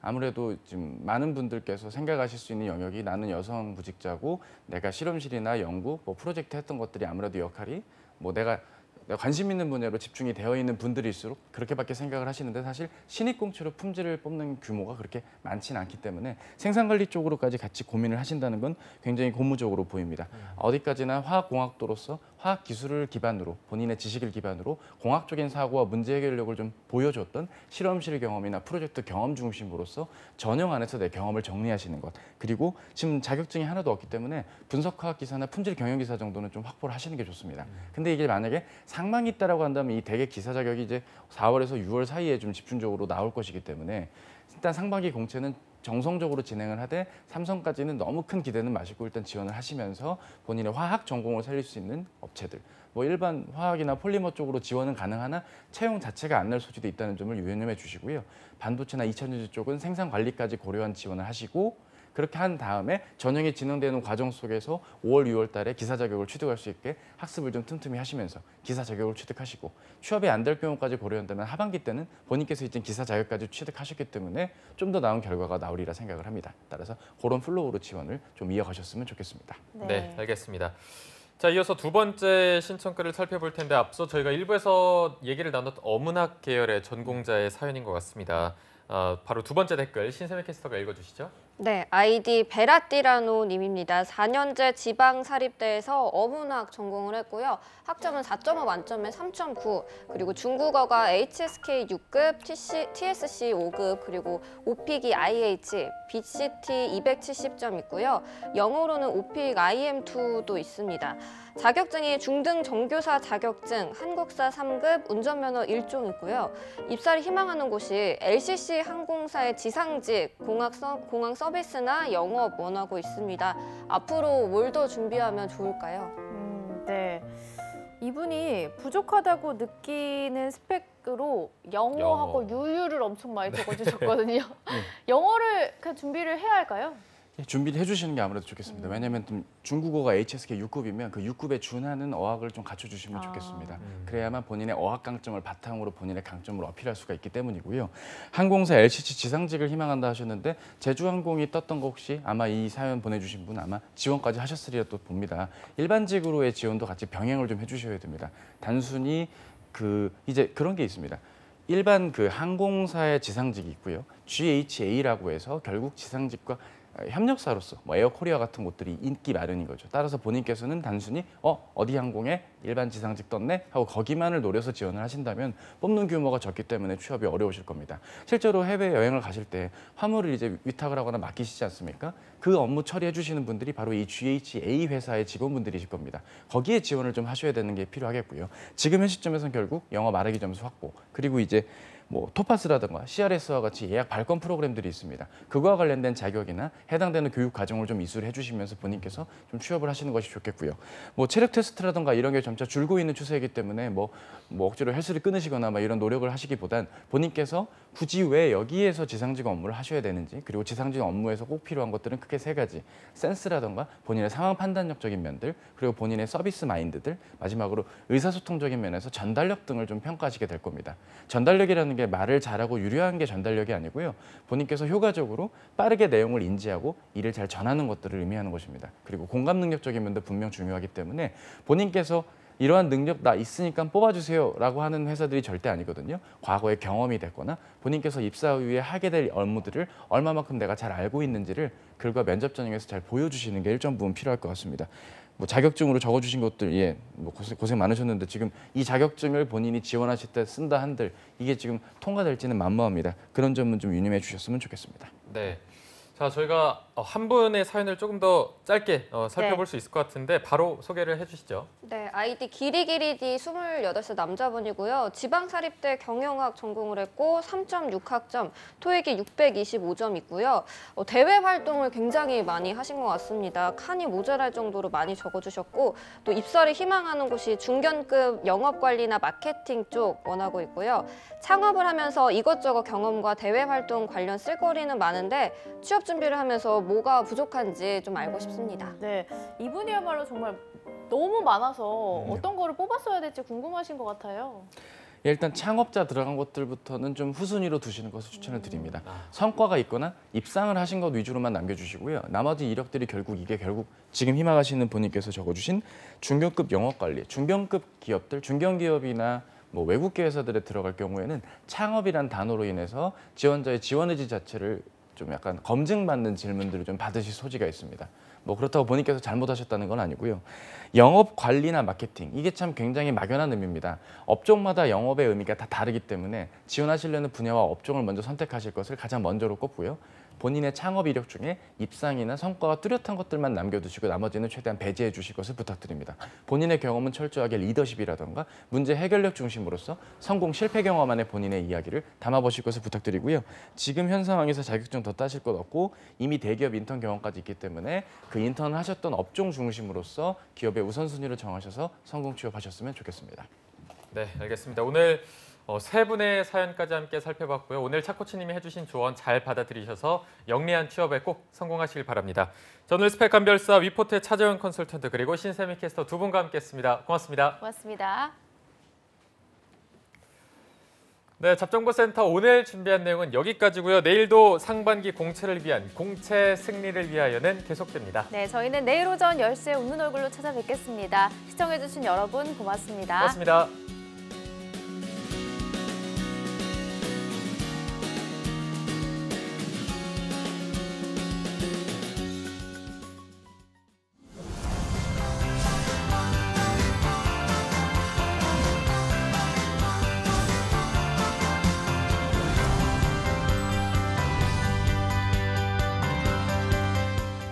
아무래도 지금 많은 분들께서 생각하실 수 있는 영역이 나는 여성 구직자고 내가 실험실이나 연구, 뭐 프로젝트 했던 것들이 아무래도 역할이 뭐 내가 관심 있는 분야로 집중이 되어 있는 분들일수록 그렇게밖에 생각을 하시는데 사실 신입공채로 품질을 뽑는 규모가 그렇게 많지는 않기 때문에 생산관리 쪽으로까지 같이 고민을 하신다는 건 굉장히 고무적으로 보입니다. 어디까지나 화학공학도로서 화학기술을 기반으로 본인의 지식을 기반으로 공학적인 사고와 문제 해결력을 좀 보여줬던 실험실 경험이나 프로젝트 경험 중심으로서 전형 안에서 내 경험을 정리하시는 것 그리고 지금 자격증이 하나도 없기 때문에 분석화학기사나 품질 경영기사 정도는 좀 확보를 하시는 게 좋습니다. 근데 이게 만약에 상망이 있다라고 한다면 이 대개 기사 자격이 이제 4월에서 6월 사이에 좀 집중적으로 나올 것이기 때문에 일단 상반기 공채는 정성적으로 진행을 하되 삼성까지는 너무 큰 기대는 마시고 일단 지원을 하시면서 본인의 화학 전공을 살릴 수 있는 업체들 뭐 일반 화학이나 폴리머 쪽으로 지원은 가능하나 채용 자체가 안 날 소지도 있다는 점을 유념해 주시고요. 반도체나 2차 전지 쪽은 생산 관리까지 고려한 지원을 하시고 그렇게 한 다음에 전형이 진행되는 과정 속에서 5월, 6월 달에 기사 자격을 취득할 수 있게 학습을 좀 틈틈이 하시면서 기사 자격을 취득하시고 취업이 안 될 경우까지 고려한다면 하반기 때는 본인께서 이제 기사 자격까지 취득하셨기 때문에 좀 더 나은 결과가 나오리라 생각을 합니다. 따라서 그런 플로우로 지원을 좀 이어가셨으면 좋겠습니다. 네, 알겠습니다. 자, 이어서 두 번째 신청글을 살펴볼 텐데 앞서 저희가 일부에서 얘기를 나눴던 어문학 계열의 전공자의 사연인 것 같습니다. 바로 두 번째 댓글 신세미 캐스터가 읽어주시죠. 네, 아이디 베라띠라노 님입니다. 4년제 지방사립대에서 어문학 전공을 했고요. 학점은 4.5 만점에 3.9, 그리고 중국어가 HSK 6급, TSC 5급, 그리고 오픽이 IH, BCT 270점 있고요. 영어로는 오픽 IM2도 있습니다. 자격증이 중등 정교사 자격증, 한국사 3급, 운전면허 1종 있고요. 입사를 희망하는 곳이 LCC 항공사의 지상직, 공항 서비스나 영업 원하고 있습니다. 앞으로 뭘 더 준비하면 좋을까요? 네. 이분이 부족하다고 느끼는 스펙으로 영어하고 유유를 엄청 많이 적어주셨거든요. 영어를 그냥 준비를 해야 할까요? 준비를 해주시는 게 아무래도 좋겠습니다. 왜냐하면 좀 중국어가 HSK 6급이면 그 6급에 준하는 어학을 좀 갖춰주시면 좋겠습니다. 그래야만 본인의 어학 강점을 바탕으로 본인의 강점을 어필할 수가 있기 때문이고요. 항공사 LCC 지상직을 희망한다 하셨는데 제주항공이 떴던 거 혹시 아마 이 사연 보내주신 분 아마 지원까지 하셨으리라 또 봅니다. 일반직으로의 지원도 같이 병행을 좀 해주셔야 됩니다. 단순히 이제 그런 게 있습니다. 일반 항공사의 지상직이 있고요. GHA라고 해서 결국 지상직과 협력사로서 뭐 에어코리아 같은 곳들이 인기 마련인 거죠. 따라서 본인께서는 단순히 어디 항공에 일반 지상직 떴네 하고 거기만을 노려서 지원을 하신다면 뽑는 규모가 적기 때문에 취업이 어려우실 겁니다. 실제로 해외 여행을 가실 때 화물을 이제 위탁을 하거나 맡기시지 않습니까? 그 업무 처리해 주시는 분들이 바로 이 GHA 회사의 직원분들이실 겁니다. 거기에 지원을 좀 하셔야 되는 게 필요하겠고요. 지금 현 시점에서는 결국 영어 말하기 점수 확보 그리고 이제 뭐 토파스라든가 CRS와 같이 예약 발권 프로그램들이 있습니다. 그거와 관련된 자격이나 해당되는 교육 과정을 좀 이수를 해주시면서 본인께서 좀 취업을 하시는 것이 좋겠고요. 뭐 체력 테스트라든가 이런 게 점차 줄고 있는 추세이기 때문에 뭐 억지로 헬스를 끊으시거나 이런 노력을 하시기보단 본인께서 굳이 왜 여기에서 지상직 업무를 하셔야 되는지 그리고 지상직 업무에서 꼭 필요한 것들은 크게 세 가지. 센스라든가 본인의 상황 판단력적인 면들 그리고 본인의 서비스 마인드들 마지막으로 의사소통적인 면에서 전달력 등을 좀 평가하시게 될 겁니다. 전달력이라는 게 말을 잘하고 유려한 게 전달력이 아니고요. 본인께서 효과적으로 빠르게 내용을 인지하고 일을 잘 전하는 것들을 의미하는 것입니다. 그리고 공감 능력적인 면도 분명 중요하기 때문에 본인께서 이러한 능력 나 있으니까 뽑아주세요라고 하는 회사들이 절대 아니거든요. 과거에 경험이 됐거나 본인께서 입사 후에 하게 될 업무들을 얼마만큼 내가 잘 알고 있는지를 결과 면접 전형에서 잘 보여주시는 게 일정 부분 필요할 것 같습니다. 뭐 자격증으로 적어주신 것들 뭐 고생 많으셨는데 지금 이 자격증을 본인이 지원하실 때 쓴다 한들 이게 지금 통과될지는 만무합니다. 그런 점은 좀 유념해 주셨으면 좋겠습니다. 네. 자, 저희가 한 분의 사연을 조금 더 짧게 살펴볼 수 있을 것 같은데 바로 소개를 해주시죠. 네, 아이디 기리기리디 28살 남자분이고요. 지방사립대 경영학 전공을 했고 3.6학점, 토익이 625점 있고요. 대외 활동을 굉장히 많이 하신 것 같습니다. 칸이 모자랄 정도로 많이 적어주셨고 또 입사를 희망하는 곳이 중견급 영업관리나 마케팅 쪽 원하고 있고요. 창업을 하면서 이것저것 경험과 대외 활동 관련 쓸거리는 많은데 취업 준비를 하면서 뭐가 부족한지 좀 알고 싶습니다. 네, 이분이야말로 정말 너무 많아서 어떤 거를 뽑았어야 될지 궁금하신 것 같아요. 일단 창업자 들어간 것들부터는 좀 후순위로 두시는 것을 추천을 드립니다. 성과가 있거나 입상을 하신 것 위주로만 남겨주시고요. 나머지 이력들이 결국 지금 희망하시는 본인께서 적어주신 중견급 영업관리, 중견급 기업들, 중견기업이나 뭐 외국계 회사들에 들어갈 경우에는 창업이란 단어로 인해서 지원자의 지원 의지 자체를 좀 약간 검증받는 질문들을 좀 받으실 소지가 있습니다. 뭐 그렇다고 본인께서 잘못하셨다는 건 아니고요. 영업 관리나 마케팅 이게 참 굉장히 막연한 의미입니다. 업종마다 영업의 의미가 다 다르기 때문에 지원하시려는 분야와 업종을 먼저 선택하실 것을 가장 먼저로 꼽고요. 본인의 창업 이력 중에 입상이나 성과가 뚜렷한 것들만 남겨두시고 나머지는 최대한 배제해 주실 것을 부탁드립니다. 본인의 경험은 철저하게 리더십이라던가 문제 해결력 중심으로서 성공 실패 경험 안에 본인의 이야기를 담아보실 것을 부탁드리고요. 지금 현 상황에서 자격증 더 따실 것 없고 이미 대기업 인턴 경험까지 있기 때문에 그 인턴을 하셨던 업종 중심으로서 기업의 우선순위를 정하셔서 성공 취업하셨으면 좋겠습니다. 네, 알겠습니다. 오늘 세 분의 사연까지 함께 살펴봤고요. 오늘 차코치님이 해주신 조언 잘 받아들이셔서 영리한 취업에 꼭 성공하시길 바랍니다. 자, 오늘 스펙 감별사 위포트의 차재원 컨설턴트 그리고 신세미 캐스터 두 분과 함께했습니다. 고맙습니다. 고맙습니다. 네, 잡정보센터 오늘 준비한 내용은 여기까지고요. 내일도 상반기 공채를 위한 공채 승리를 위하여는 계속됩니다. 네, 저희는 내일 오전 10시에 웃는 얼굴로 찾아뵙겠습니다. 시청해주신 여러분 고맙습니다. 고맙습니다.